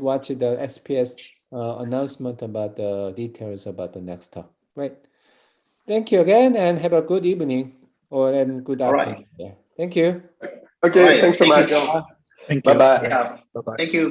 watch the SPS announcement about the details about the next talk. Right. Thank you again, and have a good evening and good afternoon. Right. Yeah. Thank you. Okay, thanks so much. Thank you, John. Thank you. Bye-bye. Yeah. Bye-bye. Thank you.